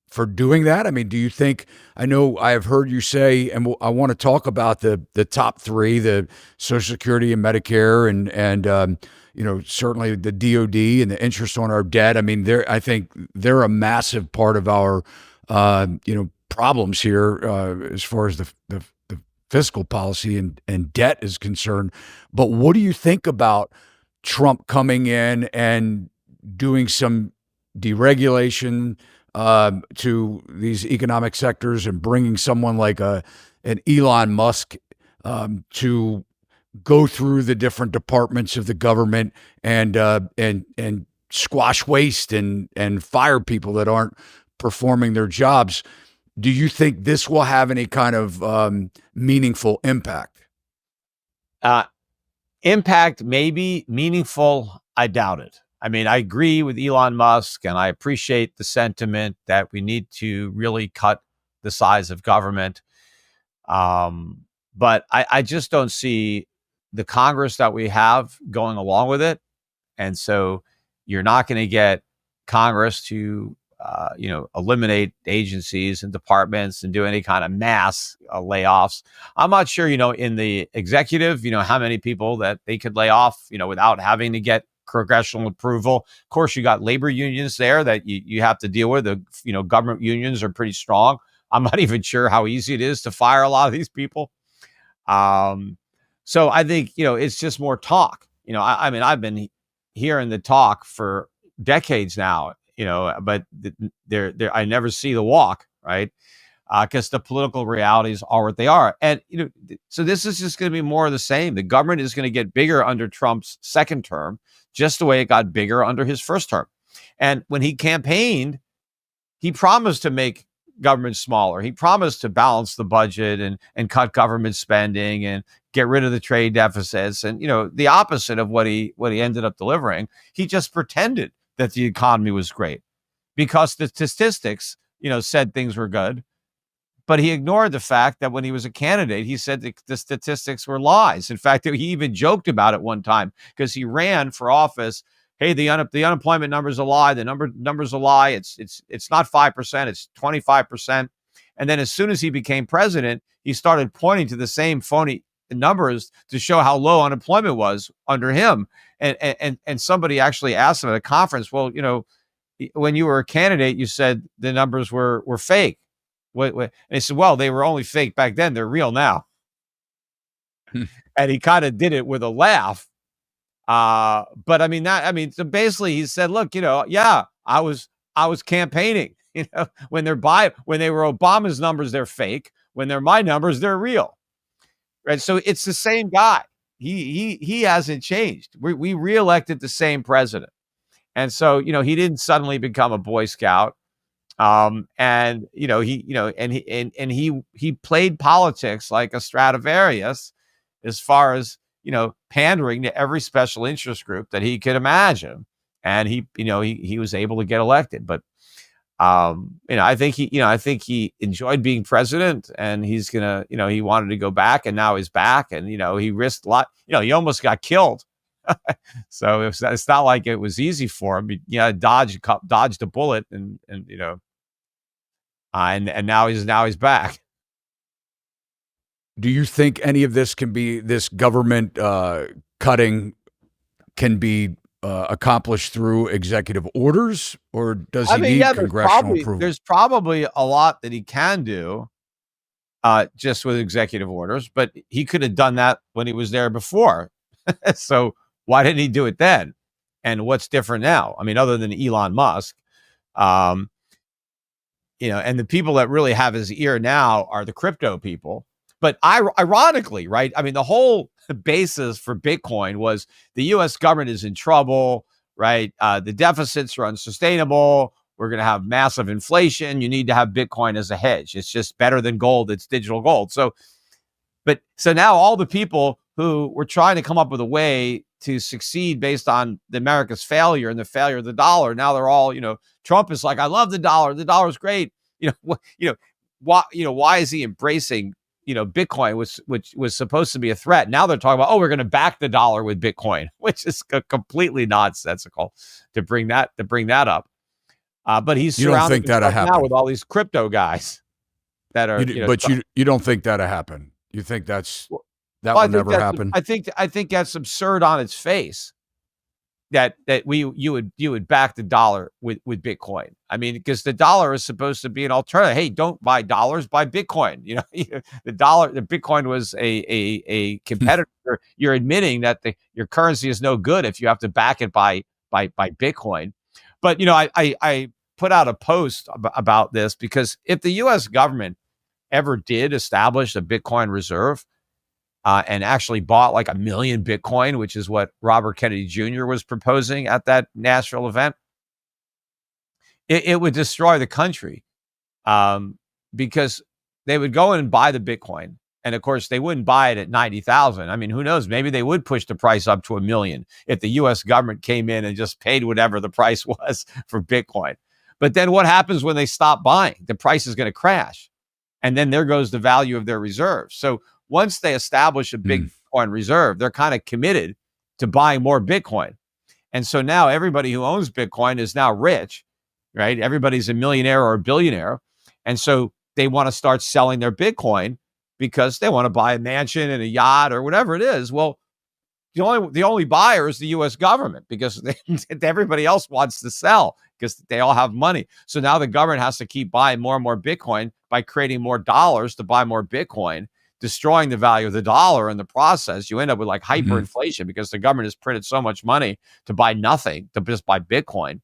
for doing that? I mean, do you think, I know I have heard you say, and I want to talk about the top three, the Social Security and Medicare and certainly the DOD and the interest on our debt. I mean, I think they're a massive part of our, problems here as far as the fiscal policy and debt is concerned. But what do you think about Trump coming in and doing some deregulation to these economic sectors and bringing someone like an Elon Musk to go through the different departments of the government and squash waste and fire people that aren't performing their jobs. Do you think this will have any kind of meaningful impact? Uh, Impact, maybe. Meaningful, I doubt it. I mean, I agree with Elon Musk, and I appreciate the sentiment that we need to really cut the size of government. But I just don't see the Congress that we have going along with it. And so you're not going to get Congress to, eliminate agencies and departments and do any kind of mass layoffs. I'm not sure, in the executive, how many people that they could lay off, without having to get congressional approval. Of course, you got labor unions there that you have to deal with. The, government unions are pretty strong. I'm not even sure how easy it is to fire a lot of these people. So I think, it's just more talk. I mean, I've been hearing the talk for decades now, but I never see the walk, right? Because the political realities are what they are. And, so this is just going to be more of the same. The government is going to get bigger under Trump's second term, just the way it got bigger under his first term. And when he campaigned, he promised to make government smaller. He promised to balance the budget and cut government spending and get rid of the trade deficits. And, the opposite of what he ended up delivering. He just pretended that the economy was great because the statistics, said things were good. But he ignored the fact that when he was a candidate, he said the statistics were lies. In fact, he even joked about it one time because he ran for office. Hey, the unemployment number's a lie. The number's a lie. It's not 5%. It's 25%. And then as soon as he became president, he started pointing to the same phony numbers to show how low unemployment was under him. And somebody actually asked him at a conference, well, when you were a candidate, you said the numbers were fake. And he said, well, they were only fake back then. They're real now. And he kind of did it with a laugh. But so basically he said, look, yeah, I was campaigning, when they were Obama's numbers, they're fake. When they're my numbers, they're real. Right. So it's the same guy. He hasn't changed. We reelected the same president. And so, he didn't suddenly become a Boy Scout. And he played politics like a Stradivarius, as far as, pandering to every special interest group that he could imagine. And he was able to get elected. But, I think he enjoyed being president, and he's going to, he wanted to go back, and now he's back, and, he risked a lot, he almost got killed. So it's not like it was easy for him. Dodged a bullet and now he's back. Do you think any of this government cutting can be accomplished through executive orders, or does he need congressional approval? There's probably a lot that he can do just with executive orders, but he could have done that when he was there before. So why didn't he do it then? And what's different now? I mean, other than Elon Musk, and the people that really have his ear now are the crypto people. But ironically, right? I mean, the whole basis for Bitcoin was the U.S. government is in trouble, right? The deficits are unsustainable. We're going to have massive inflation. You need to have Bitcoin as a hedge. It's just better than gold. It's digital gold. So now all the people who were trying to come up with a way to succeed based on America's failure and the failure of the dollar, now they're all, Trump is like, I love the dollar. The dollar's great. Why is he embracing, Bitcoin, which was supposed to be a threat? Now they're talking about, we're going to back the dollar with Bitcoin, which is completely nonsensical to bring that up. But he's surrounded now with all these crypto guys that are. You don't think that'll happen? You think that will never happen? I think that's absurd on its face. That you would back the dollar with Bitcoin. I mean, because the dollar is supposed to be an alternative. Hey, don't buy dollars, buy Bitcoin. The Bitcoin was a competitor. You're admitting that your currency is no good if you have to back it by Bitcoin. But I put out a post about this, because if the U.S. government ever did establish a Bitcoin reserve, and actually bought like 1 million Bitcoin, which is what Robert Kennedy Jr. was proposing at that Nashville event, it would destroy the country, because they would go in and buy the Bitcoin. And of course, they wouldn't buy it at 90,000. I mean, who knows? Maybe they would push the price up to 1 million if the US government came in and just paid whatever the price was for Bitcoin. But then what happens when they stop buying? The price is going to crash. And then there goes the value of their reserves. So once they establish a big Bitcoin reserve, they're kind of committed to buying more Bitcoin. And so now everybody who owns Bitcoin is now rich, right? Everybody's a millionaire or a billionaire. And so they want to start selling their Bitcoin because they want to buy a mansion and a yacht or whatever it is. Well, the only buyer is the U.S. government, because everybody else wants to sell because they all have money. So now the government has to keep buying more and more Bitcoin by creating more dollars to buy more Bitcoin, destroying the value of the dollar in the process. You end up with like hyperinflation because the government has printed so much money to buy nothing, to just buy Bitcoin.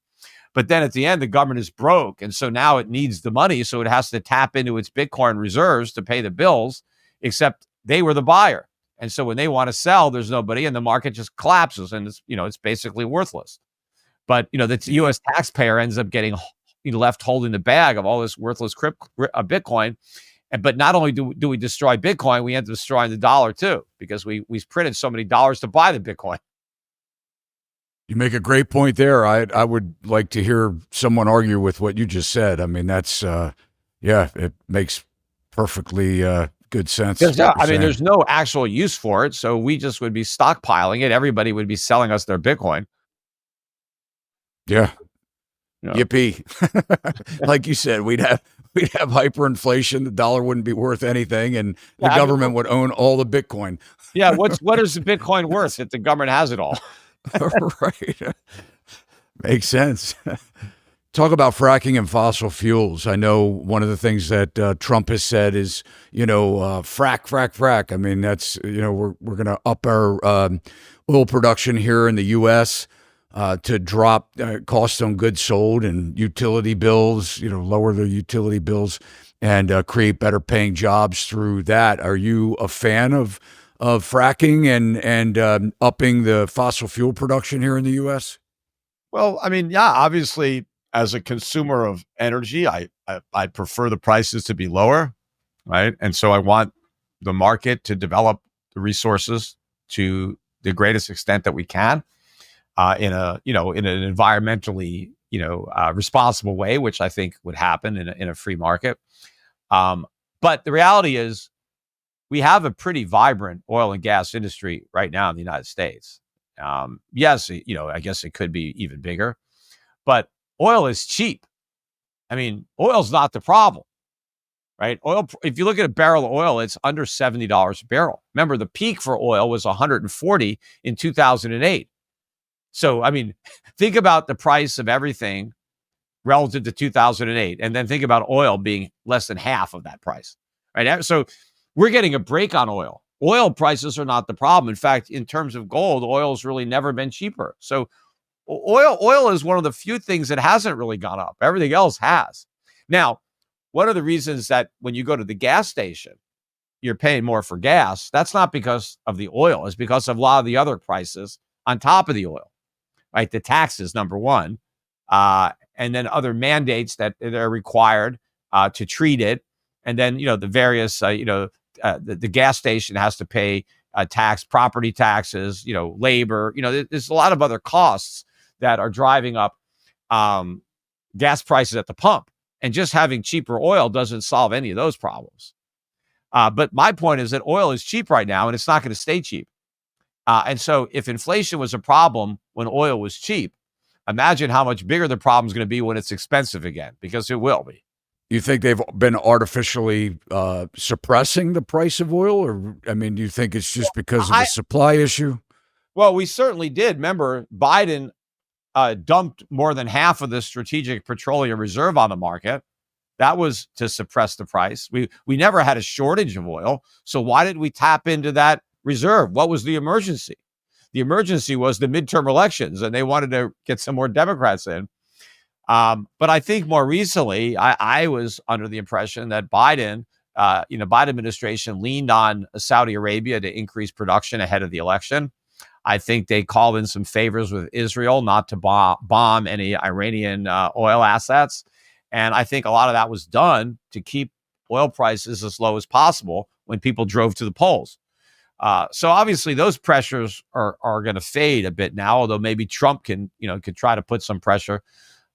But then at the end, the government is broke. And so now it needs the money. So it has to tap into its Bitcoin reserves to pay the bills, except they were the buyer. And so when they want to sell, there's nobody, and the market just collapses, and it's basically worthless. But, the U.S. taxpayer ends up getting left holding the bag of all this worthless Bitcoin. But not only do we destroy Bitcoin, we end up destroying the dollar too, because we printed so many dollars to buy the Bitcoin. You make a great point there. I would like to hear someone argue with what you just said. I mean, that's, it makes perfectly good sense. I mean, there's no actual use for it. So we just would be stockpiling it. Everybody would be selling us their Bitcoin. Yeah. Yippee. Like you said, we'd have hyperinflation. The dollar wouldn't be worth anything, and the government would own all the Bitcoin. Yeah. What is the Bitcoin worth if the government has it all? Right. Makes sense. Talk about fracking and fossil fuels. I know one of the things that Trump has said is, frack. I mean, that's, we're going to up our oil production here in the U.S. To drop cost on goods sold and utility bills, lower the utility bills and create better paying jobs through that. Are you a fan of fracking and upping the fossil fuel production here in the U.S.? Well, I mean, yeah, obviously, as a consumer of energy, I prefer the prices to be lower, right? And so I want the market to develop the resources to the greatest extent that we can, in an environmentally responsible way, which I think would happen in a free market. But the reality is, we have a pretty vibrant oil and gas industry right now in the United States. Yes, I guess it could be even bigger, but oil is cheap. I mean, oil's not the problem, right? Oil, if you look at a barrel of oil, it's under $70 a barrel. Remember, the peak for oil was 140 in 2008. So, I mean, think about the price of everything relative to 2008, and then think about oil being less than half of that price, right? So we're getting a break on oil. Oil prices are not the problem. In fact, in terms of gold, oil's really never been cheaper. So oil is one of the few things that hasn't really gone up. Everything else has. Now, one of the reasons that when you go to the gas station, you're paying more for gas, that's not because of the oil. It's because of a lot of the other prices on top of the oil, right? The taxes, number one, and then other mandates that are required to treat it. And then, the various, the gas station has to pay tax, property taxes, labor, there's a lot of other costs that are driving up gas prices at the pump. And just having cheaper oil doesn't solve any of those problems. But my point is that oil is cheap right now, and it's not going to stay cheap. And so if inflation was a problem when oil was cheap, imagine how much bigger the problem is going to be when it's expensive again, because it will be. You think they've been artificially suppressing the price of oil? Or, I mean, do you think it's just because of the supply issue? Well, we certainly did. Remember, Biden dumped more than half of the strategic petroleum reserve on the market. That was to suppress the price. We never had a shortage of oil. So why did we tap into that reserve? What was the emergency? The emergency was the midterm elections, and they wanted to get some more Democrats in. But I think more recently, I was under the impression that Biden Biden administration leaned on Saudi Arabia to increase production ahead of the election. I think they called in some favors with Israel not to bomb any Iranian oil assets. And I think a lot of that was done to keep oil prices as low as possible when people drove to the polls. So obviously those pressures are going to fade a bit now, although maybe Trump could try to put some pressure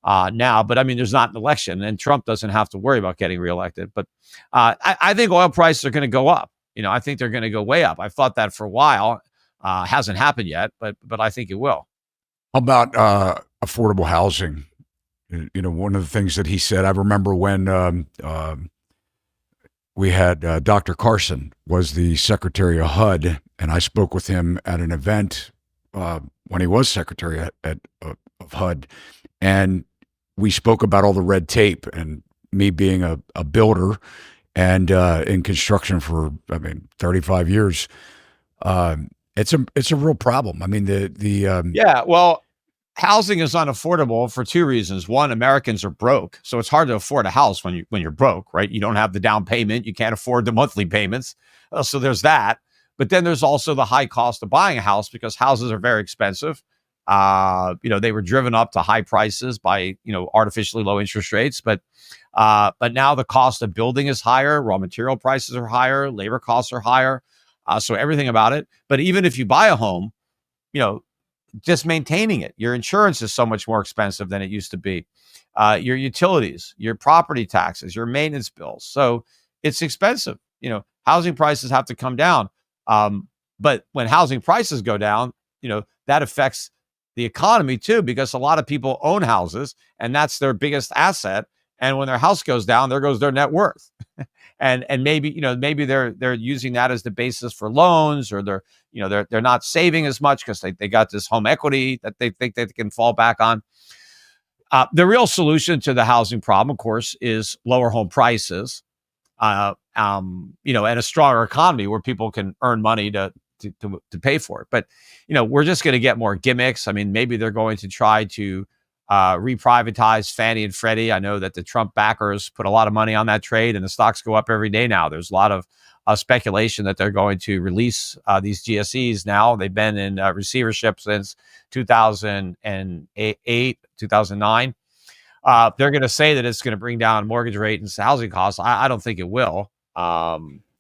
now. But I mean, there's not an election, and Trump doesn't have to worry about getting reelected. But I think oil prices are going to go up. I think they're going to go way up. I've thought that for a while. Hasn't happened yet, but I think it will. How about affordable housing? One of the things that he said, I remember when we had Dr. Carson was the secretary of HUD, and I spoke with him at an event when he was secretary of HUD, and we spoke about all the red tape, and me being a builder and in construction for 35 years. It's a real problem. I mean, yeah. Well, housing is unaffordable for two reasons. One, Americans are broke, so it's hard to afford a house when you're broke, right? You don't have the down payment, you can't afford the monthly payments, so there's that. But then there's also the high cost of buying a house because houses are very expensive. They were driven up to high prices by artificially low interest rates, but now the cost of building is higher, raw material prices are higher, labor costs are higher. So everything about it. But even if you buy a home, just maintaining it, your insurance is so much more expensive than it used to be. Your utilities, your property taxes, your maintenance bills. So it's expensive. Housing prices have to come down. But when housing prices go down, that affects the economy too, because a lot of people own houses and that's their biggest asset. And when their house goes down, there goes their net worth. And maybe they're using that as the basis for loans, or they're not saving as much because they got this home equity that they think they can fall back on. The real solution to the housing problem, of course, is lower home prices, and a stronger economy where people can earn money to pay for it. But we're just going to get more gimmicks. I mean, maybe they're going to try to reprivatize Fannie and Freddie. I know that the Trump backers put a lot of money on that trade, and the stocks go up every day now. There's a lot of speculation that they're going to release these GSEs now. They've been in receivership since 2008, 2009. They're going to say that it's going to bring down mortgage rate and housing costs. I don't think it will.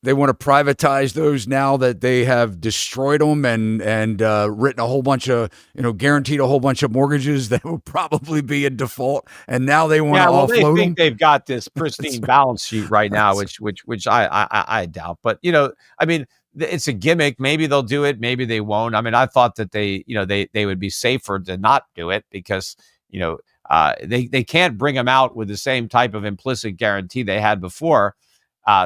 They want to privatize those now that they have destroyed them and written a whole bunch of, guaranteed a whole bunch of mortgages that will probably be in default. And now they want to offload they think them. They've got this pristine balance sheet right now, which I doubt. But, it's a gimmick. Maybe they'll do it. Maybe they won't. I mean, I thought that they would be safer to not do it because, they can't bring them out with the same type of implicit guarantee they had before.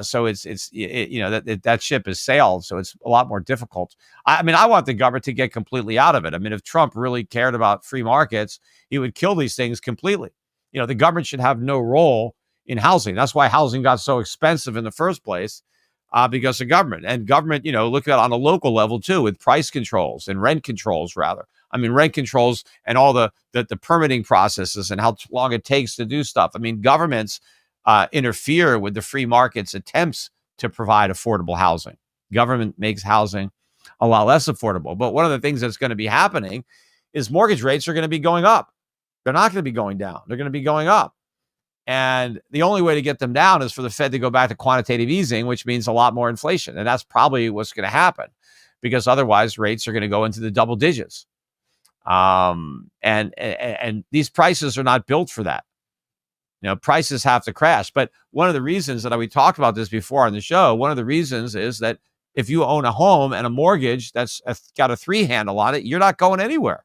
So that ship has sailed. So it's a lot more difficult. I want the government to get completely out of it. I mean, if Trump really cared about free markets, he would kill these things completely. The government should have no role in housing. That's why housing got so expensive in the first place, because of government. And government, look at it on a local level too, with price controls and rent controls, rather. I mean, rent controls and all the permitting processes and how long it takes to do stuff. I mean, governments interfere with the free market's attempts to provide affordable housing. Government makes housing a lot less affordable. But one of the things that's going to be happening is mortgage rates are going to be going up. They're not going to be going down. They're going to be going up. And the only way to get them down is for the Fed to go back to quantitative easing, which means a lot more inflation. And that's probably what's going to happen, because otherwise rates are going to go into the double digits. And these prices are not built for that. Prices have to crash. But one of the reasons that we talked about this before on the show, one of the reasons is that if you own a home and a mortgage that's got a 3 handle on it, you're not going anywhere.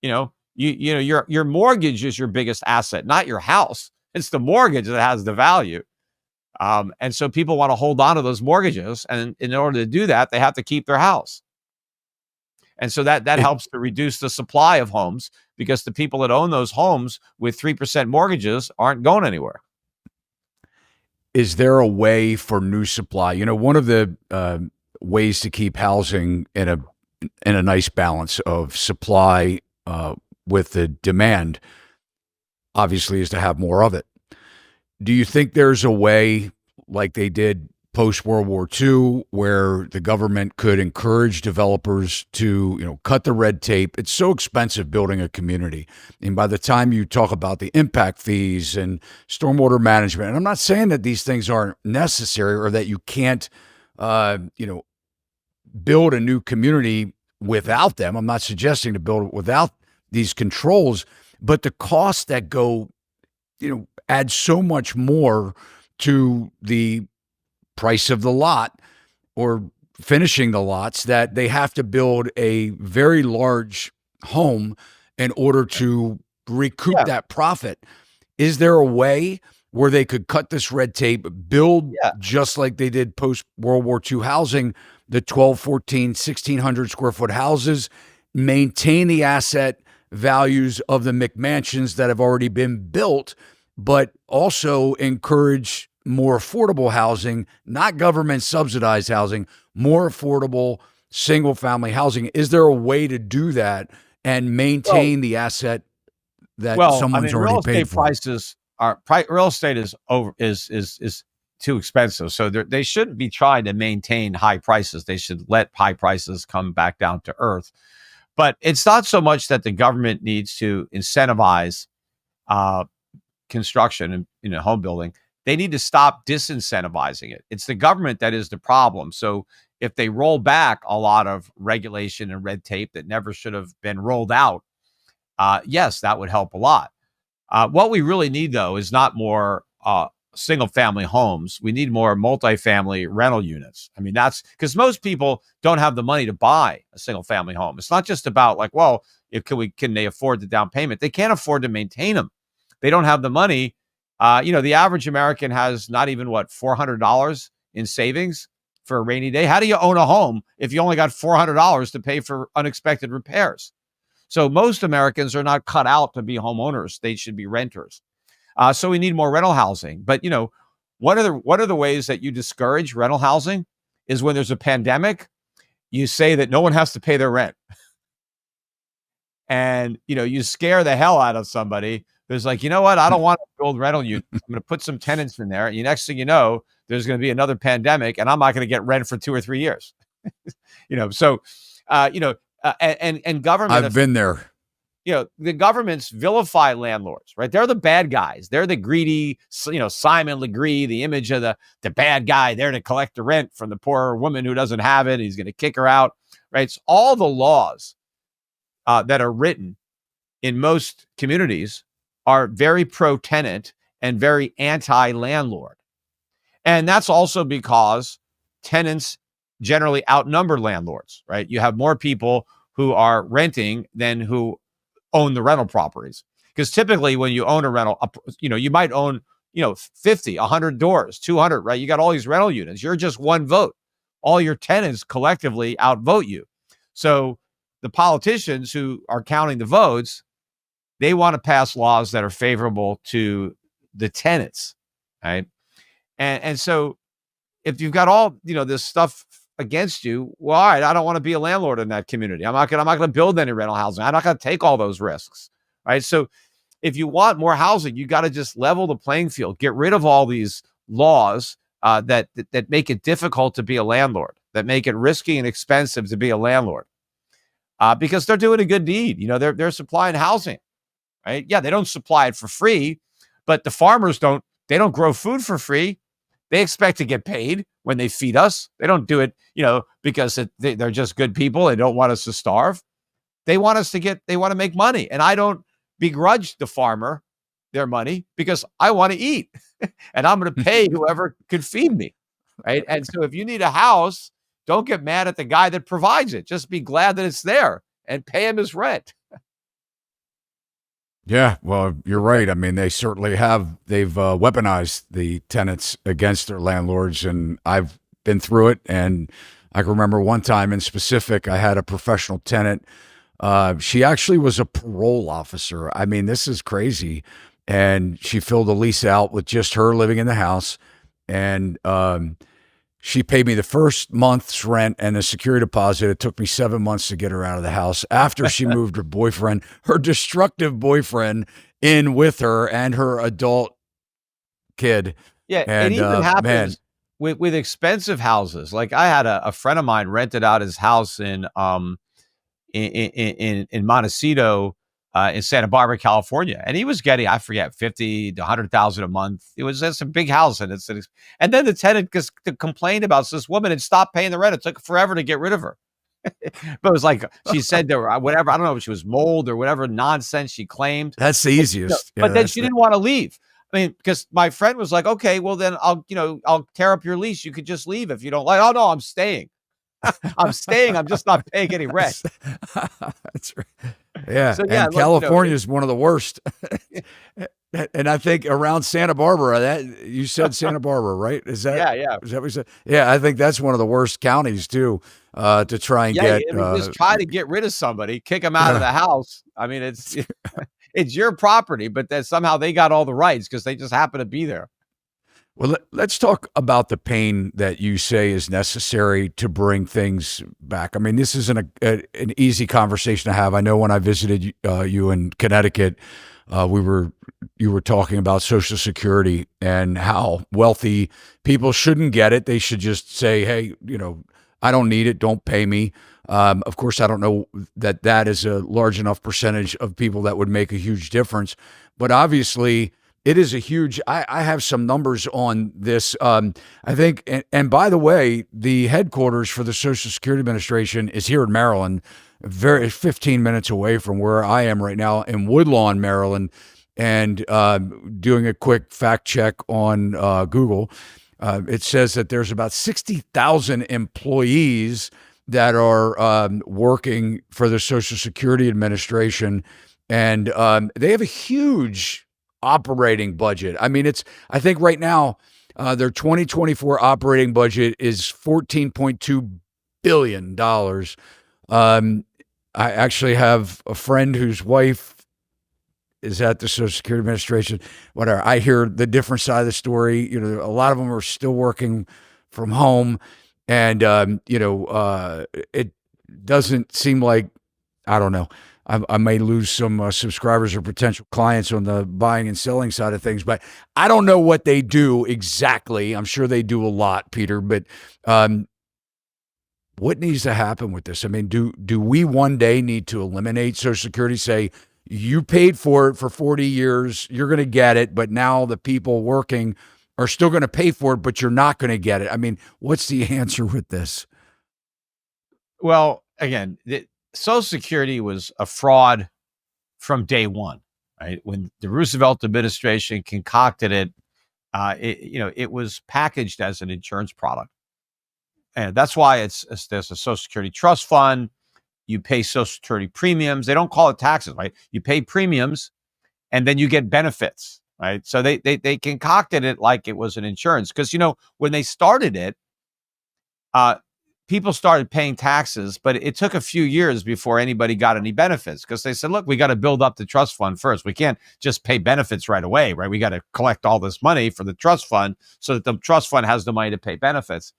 Your mortgage is your biggest asset, not your house. It's the mortgage that has the value. And so people want to hold on to those mortgages. And in order to do that, they have to keep their house. And so that helps to reduce the supply of homes, because the people that own those homes with 3% mortgages aren't going anywhere. Is there a way for new supply? One of the ways to keep housing in a nice balance of supply with the demand, obviously, is to have more of it. Do you think there's a way, like they did post World War II, where the government could encourage developers to, cut the red tape. It's so expensive building a community. And by the time you talk about the impact fees and stormwater management, and I'm not saying that these things aren't necessary or that you can't, build a new community without them. I'm not suggesting to build it without these controls, but the costs that go, add so much more to the price of the lot or finishing the lots that they have to build a very large home in order to recoup Yeah. that profit. Is there a way where they could cut this red tape, build just like they did post World War II housing, the 12, 14, 1,600 square foot houses, maintain the asset values of the McMansions that have already been built, but also encourage more affordable housing, not government subsidized housing, more affordable single family housing? Is there a way to do that and maintain the asset that someone's already paid for? Real estate is too expensive. So they shouldn't be trying to maintain high prices. They should let high prices come back down to earth. But it's not so much that the government needs to incentivize construction and home building. They need to stop disincentivizing it. It's the government that is the problem. So if they roll back a lot of regulation and red tape that never should have been rolled out, yes, that would help a lot. What we really need, though, is not more single family homes. We need more multifamily rental units. I mean, that's because most people don't have the money to buy a single family home. It's not just about like, well, can they afford the down payment? They can't afford to maintain them. They don't have the money. The average American has not even $400 in savings for a rainy day. How do you own a home if you only got $400 to pay for unexpected repairs? So most Americans are not cut out to be homeowners. They should be renters. So we need more rental housing. But, one of the ways that you discourage rental housing is when there's a pandemic, you say that no one has to pay their rent. And, you scare the hell out of somebody. There's like, you know what? I don't want to build rental units. I'm going to put some tenants in there. And the next thing you know, there's going to be another pandemic and I'm not going to get rent for 2 or 3 years. And government. I've been there. The governments vilify landlords, right? They're the bad guys. They're the greedy, Simon Legree, the image of the bad guy there to collect the rent from the poor woman who doesn't have it. He's going to kick her out, right? It's all the laws that are written in most communities are very pro-tenant and very anti-landlord. And that's also because tenants generally outnumber landlords, right? You have more people who are renting than who own the rental properties. Because typically when you own a rental, you might own, 50, 100 doors, 200, right? You got all these rental units. You're just one vote. All your tenants collectively outvote you. So the politicians who are counting the votes, they want to pass laws that are favorable to the tenants, right? And so if you've got all, this stuff against you, well, all right, I don't want to be a landlord in that community. I'm not going to build any rental housing. I'm not going to take all those risks, right? So if you want more housing, you got to just level the playing field, get rid of all these laws that make it difficult to be a landlord, that make it risky and expensive to be a landlord, because they're doing a good deed. They're supplying housing, right? Yeah, they don't supply it for free, but the farmers don't grow food for free. They expect to get paid when they feed us. They don't do it, because they're just good people. They don't want us to starve. They want to make money. And I don't begrudge the farmer their money because I want to eat and I'm going to pay whoever could feed me. Right. And so if you need a house, don't get mad at the guy that provides it. Just be glad that it's there and pay him his rent. Yeah, well, you're right. I mean, they certainly have. They've weaponized the tenants against their landlords, and I've been through it. And I can remember one time in specific, I had a professional tenant. She actually was a parole officer. I mean, this is crazy. And she filled the lease out with just her living in the house. And she paid me the first month's rent and a security deposit. It took me 7 months to get her out of the house after she moved her destructive boyfriend, in with her and her adult kid. Yeah, it And even man, happens with expensive houses. Like I had a friend of mine rented out his house in Montecito, in Santa Barbara, California, and he was getting, I forget, 50 to 100,000 a month. That's a big house, and and then the tenant just complained about this woman and stopped paying the rent. It took forever to get rid of her. But it was like she said there were whatever, I don't know if she was mold or whatever nonsense she claimed. that's the But, easiest. Yeah, but then that's she the didn't want to leave. I mean, because my friend was like, "Okay, well then I'll tear up your lease. You could just leave if you don't like." Oh no, I'm staying. I'm staying. I'm just not paying any rent. that's right. Yeah, So yeah, and look, California is one of the worst. And I think around Santa Barbara, that you said Santa Barbara, right? yeah, yeah. Is that what you said? Yeah, I think that's one of the worst counties too, to try and Yeah, get. I mean, just try to get rid of somebody, kick them out of Yeah. the house. I mean, it's your property, but then somehow they got all the rights because they just happen to be there. Well, let's talk about the pain that you say is necessary to bring things back. I mean, this isn't an easy conversation to have. I know when I visited you in Connecticut, you were talking about Social Security and how wealthy people shouldn't get it. They should just say, "Hey, I don't need it. Don't pay me." Of course, I don't know that is a large enough percentage of people that would make a huge difference, but obviously it is a huge. I have some numbers on this. I think, and by the way, the headquarters for the Social Security Administration is here in Maryland, 15 minutes away from where I am right now in Woodlawn, Maryland. And doing a quick fact check on Google, it says that there's about 60,000 employees that are working for the Social Security Administration, and they have a huge operating budget. I mean, I think right now their 2024 operating budget is $14.2 billion. I actually have a friend whose wife is at the Social Security Administration. Whatever. I hear the different side of the story. A lot of them are still working from home, and it doesn't seem like, I don't know. I may lose some subscribers or potential clients on the buying and selling side of things, but I don't know what they do exactly. I'm sure they do a lot, Peter, but what needs to happen with this? I mean, do we one day need to eliminate Social Security, say, you paid for it for 40 years, you're going to get it, but now the people working are still going to pay for it, but you're not going to get it? I mean, what's the answer with this? Well, again, Social Security was a fraud from day one, right? When the Roosevelt administration concocted it, it was packaged as an insurance product, and that's why there's a Social Security trust fund. You pay Social Security premiums. They don't call it taxes, right? You pay premiums, and then you get benefits, right? So they concocted it like it was an insurance, because when they started it, people started paying taxes, but it took a few years before anybody got any benefits, because they said, look, we got to build up the trust fund first. We can't just pay benefits right away, right? We got to collect all this money for the trust fund so that the trust fund has the money to pay benefits.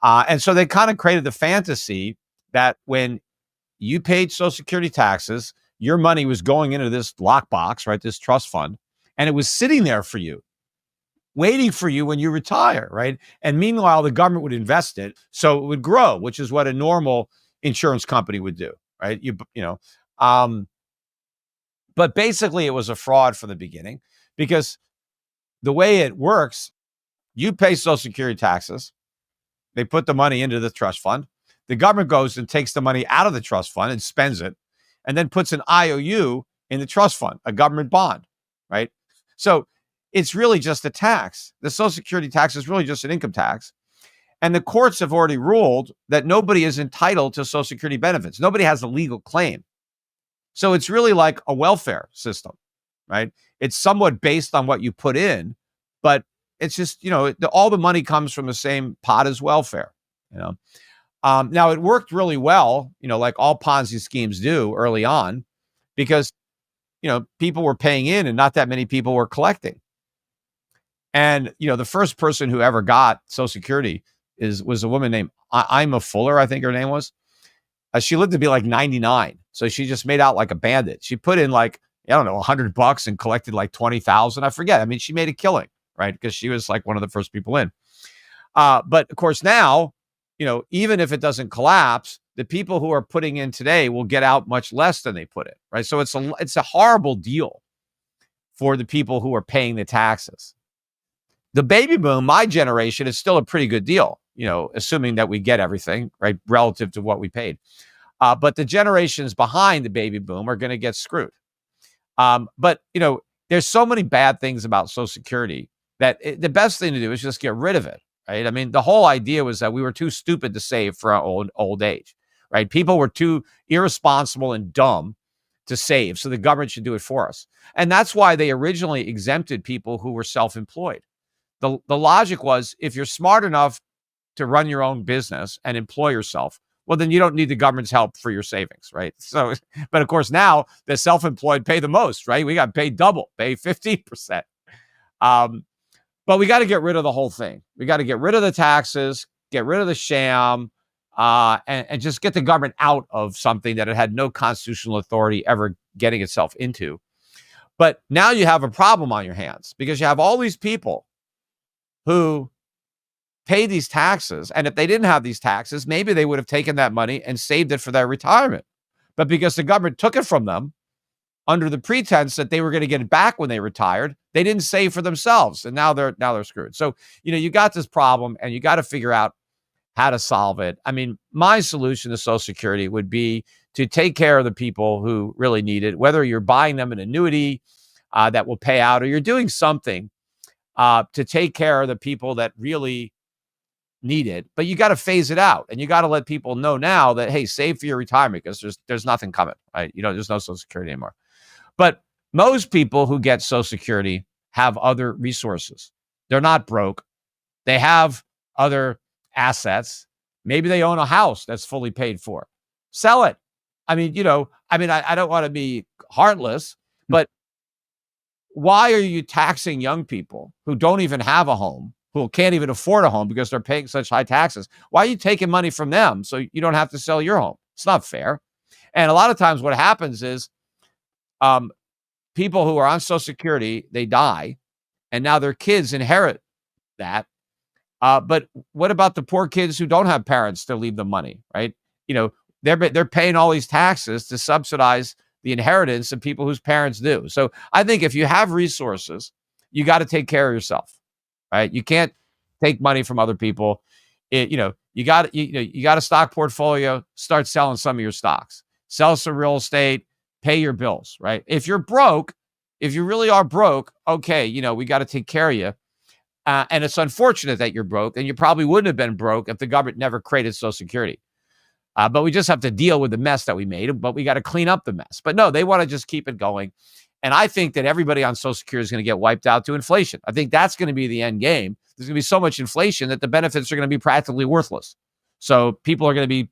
And so they kind of created the fantasy that when you paid Social Security taxes, your money was going into this lockbox, right? This trust fund, and it was sitting there for you, waiting for you when you retire, right? And meanwhile, the government would invest it so it would grow, which is what a normal insurance company would do, right? But basically it was a fraud from the beginning, because the way it works, you pay Social Security taxes, they put the money into the trust fund, the government goes and takes the money out of the trust fund and spends it, and then puts an IOU in the trust fund, a government bond, right? So it's really just a tax. The Social Security tax is really just an income tax. And the courts have already ruled that nobody is entitled to Social Security benefits. Nobody has a legal claim. So it's really like a welfare system, right? It's somewhat based on what you put in, but it's just, all the money comes from the same pot as welfare, Now it worked really well, like all Ponzi schemes do early on, because, people were paying in and not that many people were collecting. And, the first person who ever got Social Security was a woman named Ima Fuller, I think her name was. She lived to be like 99. So she just made out like a bandit. She put in like, I don't know, $100 and collected like 20,000. I forget. I mean, she made a killing, right? Because she was like one of the first people in. But of course now, even if it doesn't collapse, the people who are putting in today will get out much less than they put in, right? So it's a horrible deal for the people who are paying the taxes. The baby boom, my generation, is still a pretty good deal, assuming that we get everything, right, relative to what we paid. But the generations behind the baby boom are going to get screwed. But there's so many bad things about Social Security that the best thing to do is just get rid of it, right? I mean, the whole idea was that we were too stupid to save for our old age, right? People were too irresponsible and dumb to save, so the government should do it for us. And that's why they originally exempted people who were self-employed. The logic was, if you're smart enough to run your own business and employ yourself, well, then you don't need the government's help for your savings, right? So, but of course, now the self-employed pay the most, right? We got paid double, pay 15%. But we got to get rid of the whole thing. We got to get rid of the taxes, get rid of the sham, and just get the government out of something that it had no constitutional authority ever getting itself into. But now you have a problem on your hands because you have all these people who pay these taxes. And if they didn't have these taxes, maybe they would have taken that money and saved it for their retirement. But because the government took it from them under the pretense that they were going to get it back when they retired, they didn't save for themselves. And now they're screwed. So, you got this problem and you got to figure out how to solve it. I mean, my solution to Social Security would be to take care of the people who really need it, whether you're buying them an annuity that will pay out, or you're doing something to take care of the people that really need it. But you got to phase it out, and you got to let people know now that, hey, save for your retirement because there's nothing coming, right? There's no Social Security anymore. But most people who get Social Security have other resources. They're not broke. They have other assets. Maybe they own a house that's fully paid for. Sell it. I mean, I don't want to be heartless, but why are you taxing young people who don't even have a home, who can't even afford a home because they're paying such high taxes? Why are you taking money from them so you don't have to sell your home? It's not fair. And a lot of times what happens is people who are on Social Security, they die, and now their kids inherit that. But what about the poor kids who don't have parents to leave them money, right? They're paying all these taxes to subsidize the inheritance of people whose parents do. So I think if you have resources, you got to take care of yourself, right? You can't take money from other people. You got a stock portfolio, start selling some of your stocks, sell some real estate, pay your bills, right? If you're broke, if you really are broke, okay, we got to take care of you. And it's unfortunate that you're broke, and you probably wouldn't have been broke if the government never created Social Security. But we just have to deal with the mess that we made, but we got to clean up the mess. But no, they want to just keep it going. And I think that everybody on Social Security is going to get wiped out to inflation. I think that's going to be the end game. There's going to be so much inflation that the benefits are going to be practically worthless. So people are going to be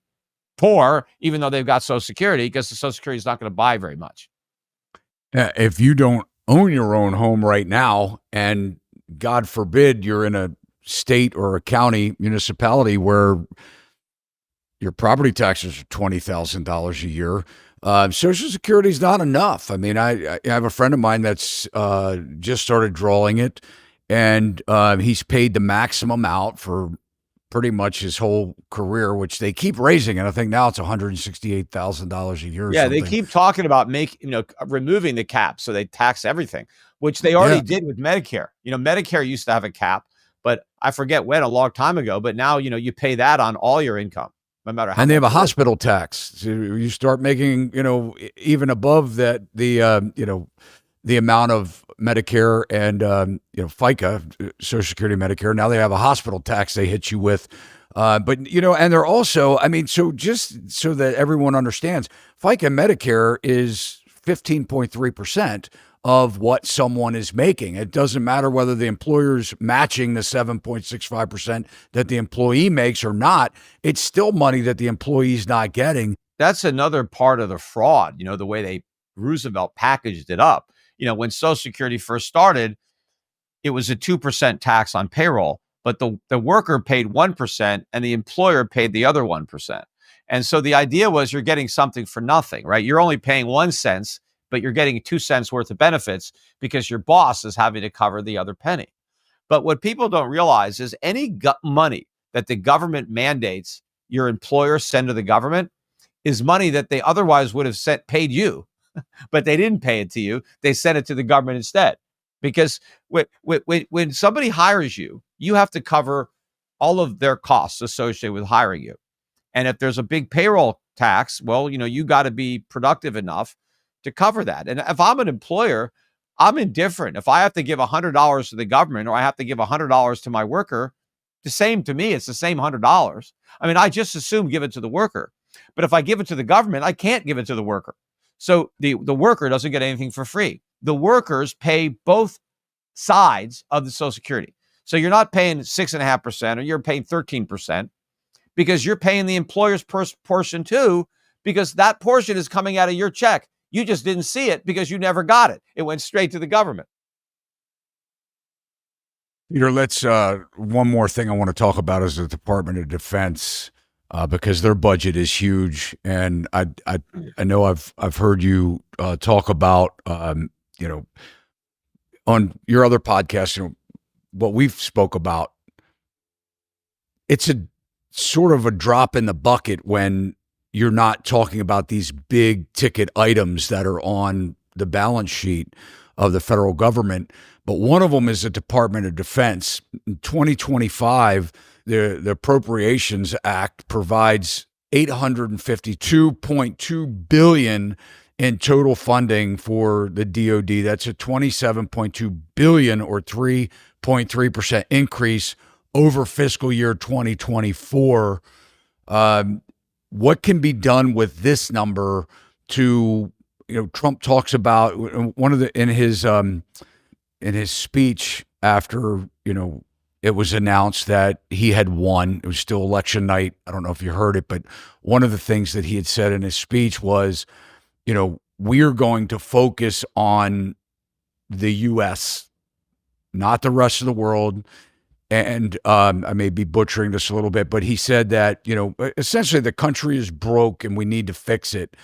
poor, even though they've got Social Security, because the Social Security is not going to buy very much. If you don't own your own home right now, and God forbid you're in a state or a county municipality where your property taxes are $20,000 a year, Social Security is not enough. I mean, I have a friend of mine that's just started drawing it, and he's paid the maximum out for pretty much his whole career, which they keep raising. And I think now it's $168,000 a year. Yeah, they keep talking about removing the cap so they tax everything, which they already did with Medicare. Medicare used to have a cap, but I forget when, a long time ago. But now, you pay that on all your income, no matter how. And they have a hospital tax. So you start making, even above that, the amount of Medicare and, FICA, Social Security, Medicare. Now they have a hospital tax they hit you with. But, and they're also, so just so that everyone understands, FICA Medicare is 15.3% of what someone is making. It doesn't matter whether the employer's matching the 7.65% that the employee makes or not. It's still money that the employee's not getting. That's another part of the fraud, the way Roosevelt packaged it up. When Social Security first started, it was a 2% tax on payroll, but the worker paid 1% and the employer paid the other 1%. And so the idea was you're getting something for nothing, right? You're only paying 1 cent, but you're getting 2 cents worth of benefits because your boss is having to cover the other penny. But what people don't realize is any money that the government mandates your employer send to the government is money that they otherwise would have paid you, but they didn't pay it to you. They sent it to the government instead. Because when somebody hires you, you have to cover all of their costs associated with hiring you. And if there's a big payroll tax, well, you got to be productive enough to cover that. And if I'm an employer, I'm indifferent. If I have to give $100 to the government or I have to give $100 to my worker, the same to me. It's the same $100. I mean, I just assume give it to the worker. But if I give it to the government, I can't give it to the worker. So the worker doesn't get anything for free. The workers pay both sides of the Social Security. So you're not paying 6.5% or you're paying 13% because you're paying the employer's portion too, because that portion is coming out of your check. You just didn't see it because you never got it. It went straight to the government. Peter, let's one more thing I want to talk about is the Department of Defense, because their budget is huge, and I know I've heard you talk about on your other podcast, what we've spoke about. It's a sort of a drop in the bucket when you're not talking about these big ticket items that are on the balance sheet of the federal government. But one of them is the Department of Defense. In 2025, the Appropriations Act provides $852.2 billion in total funding for the DoD. That's a $27.2 billion or 3.3% increase over fiscal year 2024. What can be done with this number to, Trump talks about in his speech after, it was announced that he had won. It was still election night. I don't know if you heard it, but one of the things that he had said in his speech was, we are going to focus on the U.S., not the rest of the world. And I may be butchering this a little bit, but he said that, essentially the country is broke and we need to fix it.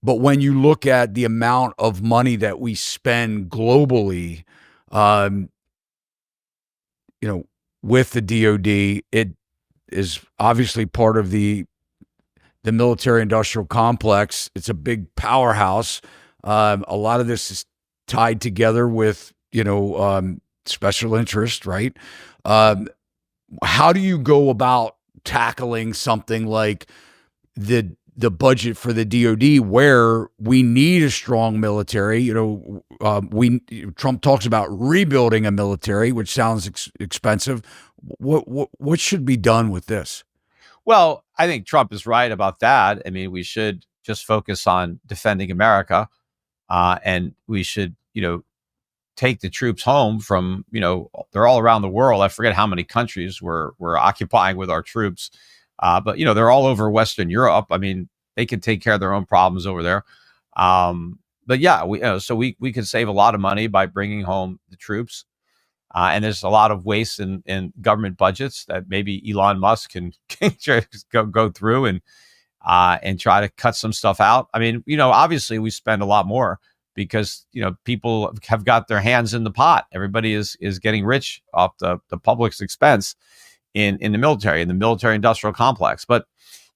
But when you look at the amount of money that we spend globally, with the DoD, it is obviously part of the military industrial complex. It's a big powerhouse. A lot of this is tied together with, special interest, right? How do you go about tackling something like the budget for the DoD, where we need a strong military? Trump talks about rebuilding a military, which sounds expensive. What should be done with this? Well, I think Trump is right about that. I mean, we should just focus on defending America, and we should, take the troops home from, they're all around the world. I forget how many countries we're occupying with our troops. But they're all over Western Europe. I mean, they can take care of their own problems over there. But yeah, we could save a lot of money by bringing home the troops. And there's a lot of waste in government budgets that maybe Elon Musk can go through and try to cut some stuff out. I mean, obviously we spend a lot more because, people have got their hands in the pot. Everybody is getting rich off the public's expense in the military, in the military industrial complex. But,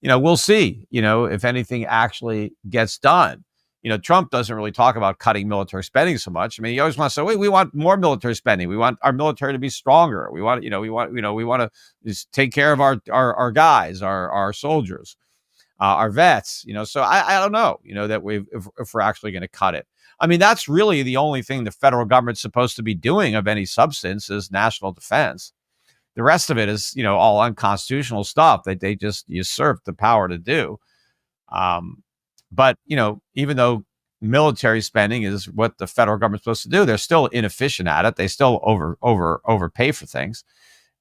we'll see, if anything actually gets done. Trump doesn't really talk about cutting military spending so much. I mean, he always wants to say, wait, we want more military spending. We want our military to be stronger. We want to just take care of our guys, our soldiers, our vets, so I don't know, that if we're actually going to cut it. I mean, that's really the only thing the federal government's supposed to be doing of any substance is national defense. The rest of it is, all unconstitutional stuff that they just usurp the power to do. But, even though military spending is what the federal government's supposed to do, they're still inefficient at it. They still overpay for things.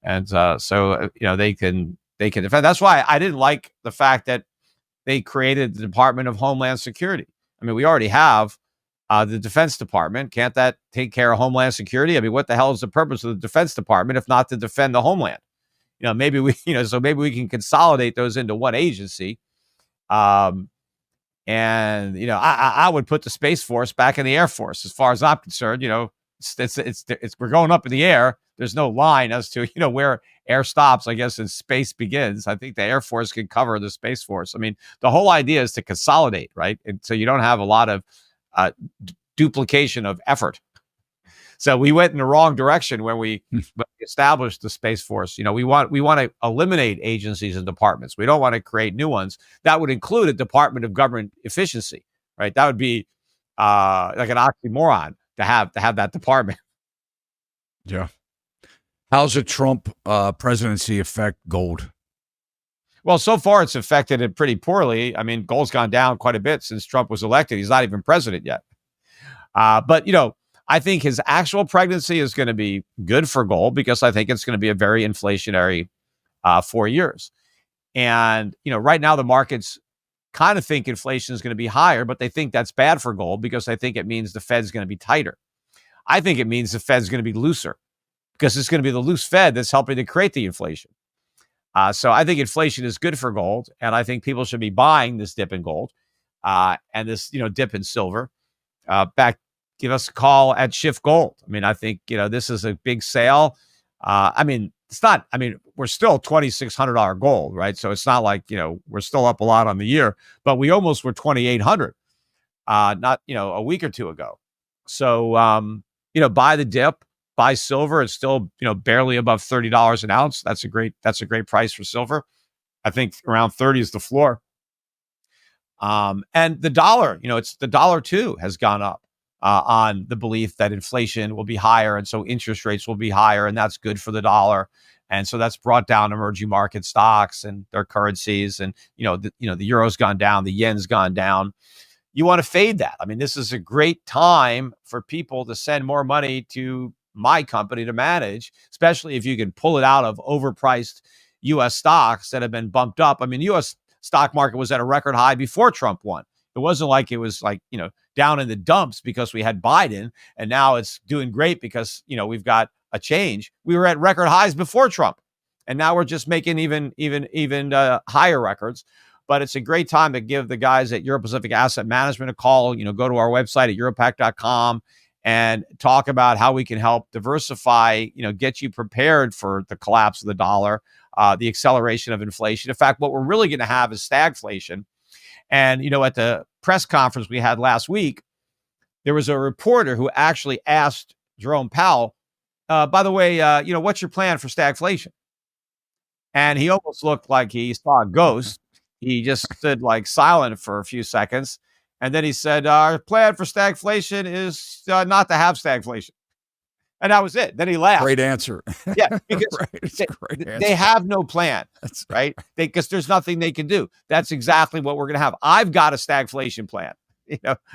And so, they can defend. That's why I didn't like the fact that they created the Department of Homeland Security. I mean, we already have the Defense Department. Can't that take care of Homeland Security? I mean, what the hell is the purpose of the Defense Department if not to defend the homeland? Maybe we can consolidate those into one agency. And I would put the Space Force back in the Air Force. As far as I'm concerned, it's we're going up in the air. there's no line as to, where air stops, I guess, and space begins. I think the Air Force can cover the Space Force. I mean, the whole idea is to consolidate, right? And so you don't have a lot of duplication of effort. So we went in the wrong direction when we established the Space Force. We want to eliminate agencies and departments. We don't want to create new ones. That would include a Department of Government Efficiency, right? That would be like an oxymoron to have that department. Yeah. How's a Trump presidency affect gold? Well, so far it's affected it pretty poorly. I mean, gold's gone down quite a bit since Trump was elected. He's not even president yet. But I think his actual presidency is going to be good for gold because I think it's going to be a very inflationary 4 years. And, right now the markets kind of think inflation is going to be higher, but they think that's bad for gold because I think it means the Fed's going to be tighter. I think it means the Fed's going to be looser because it's going to be the loose Fed that's helping to create the inflation. So I think inflation is good for gold, and I think people should be buying this dip in gold and this, dip in silver. Give us a call at Schiff Gold. I mean, I think, this is a big sale. It's not, we're still $2,600 gold, right? So it's not like, we're still up a lot on the year, but we almost were 2,800, not, a week or two ago. So, buy the dip, buy silver. It's still, barely above $30 an ounce. That's a great price for silver. I think around 30 is the floor. And the dollar, it's the dollar too has gone up. On the belief that inflation will be higher, and so interest rates will be higher, and that's good for the dollar, and so that's brought down emerging market stocks and their currencies, and the euro's gone down, the yen's gone down. You want to fade that. I mean, this is a great time for people to send more money to my company to manage, especially if you can pull it out of overpriced U.S. stocks that have been bumped up. I mean, the U.S. stock market was at a record high before Trump won. It wasn't like it was like, down in the dumps because we had Biden, and now it's doing great because, we've got a change. We were at record highs before Trump, and now we're just making even higher records. But it's a great time to give the guys at Euro Pacific Asset Management a call. Go to our website at europac.com and talk about how we can help diversify, get you prepared for the collapse of the dollar, the acceleration of inflation. In fact, what we're really going to have is stagflation. And, at the press conference we had last week, there was a reporter who actually asked Jerome Powell, by the way, what's your plan for stagflation? And he almost looked like he saw a ghost. He just stood like silent for a few seconds. And then he said, our plan for stagflation is not to have stagflation. And that was it. Then he laughed. Great answer. Yeah, because they have no plan, right? Because there's nothing they can do. That's exactly what we're going to have. I've got a stagflation plan.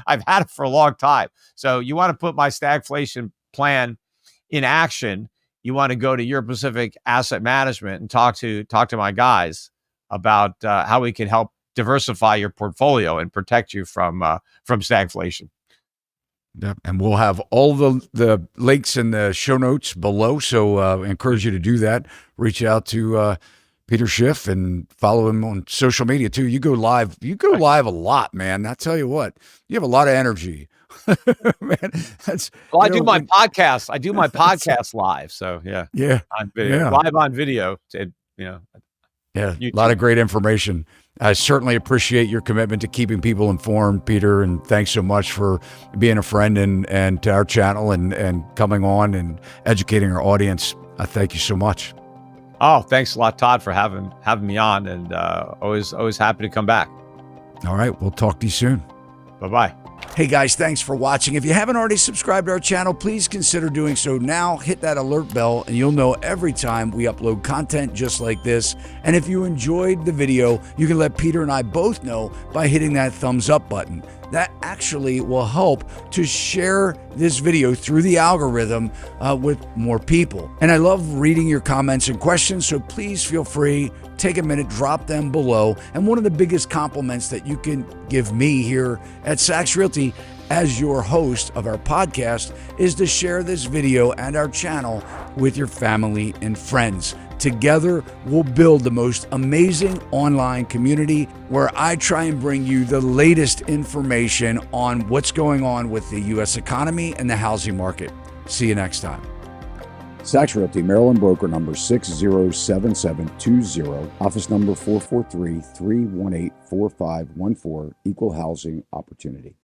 I've had it for a long time. So you want to put my stagflation plan in action, you want to go to Euro Pacific Asset Management and talk to my guys about how we can help diversify your portfolio and protect you from stagflation. Yep. And we'll have all the links in the show notes below. So I encourage you to do that. Reach out to Peter Schiff and follow him on social media too. You go live a lot, man. I tell you what, you have a lot of energy. Man, I do my podcast. I do my podcast live. So yeah. On video. Yeah. Live on video. Yeah. A lot of great information. I certainly appreciate your commitment to keeping people informed, Peter, and thanks so much for being a friend and to our channel and coming on and educating our audience. I thank you so much. Oh, thanks a lot, Todd, for having me on, and always happy to come back. All right, we'll talk to you soon. Bye-bye. Hey guys, thanks for watching. If you haven't already subscribed to our channel, please consider doing so now. Hit that alert bell and you'll know every time we upload content just like this. And if you enjoyed the video, you can let Peter and I both know by hitting that thumbs up button. That actually will help to share this video through the algorithm with more people. And I love reading your comments and questions, so please feel free, take a minute, drop them below. And one of the biggest compliments that you can give me here at Sachs Realty as your host of our podcast is to share this video and our channel with your family and friends. Together, we'll build the most amazing online community where I try and bring you the latest information on what's going on with the U.S. economy and the housing market. See you next time. Sachs Realty, Maryland broker number 607720, office number 443-318-4514, equal housing opportunity.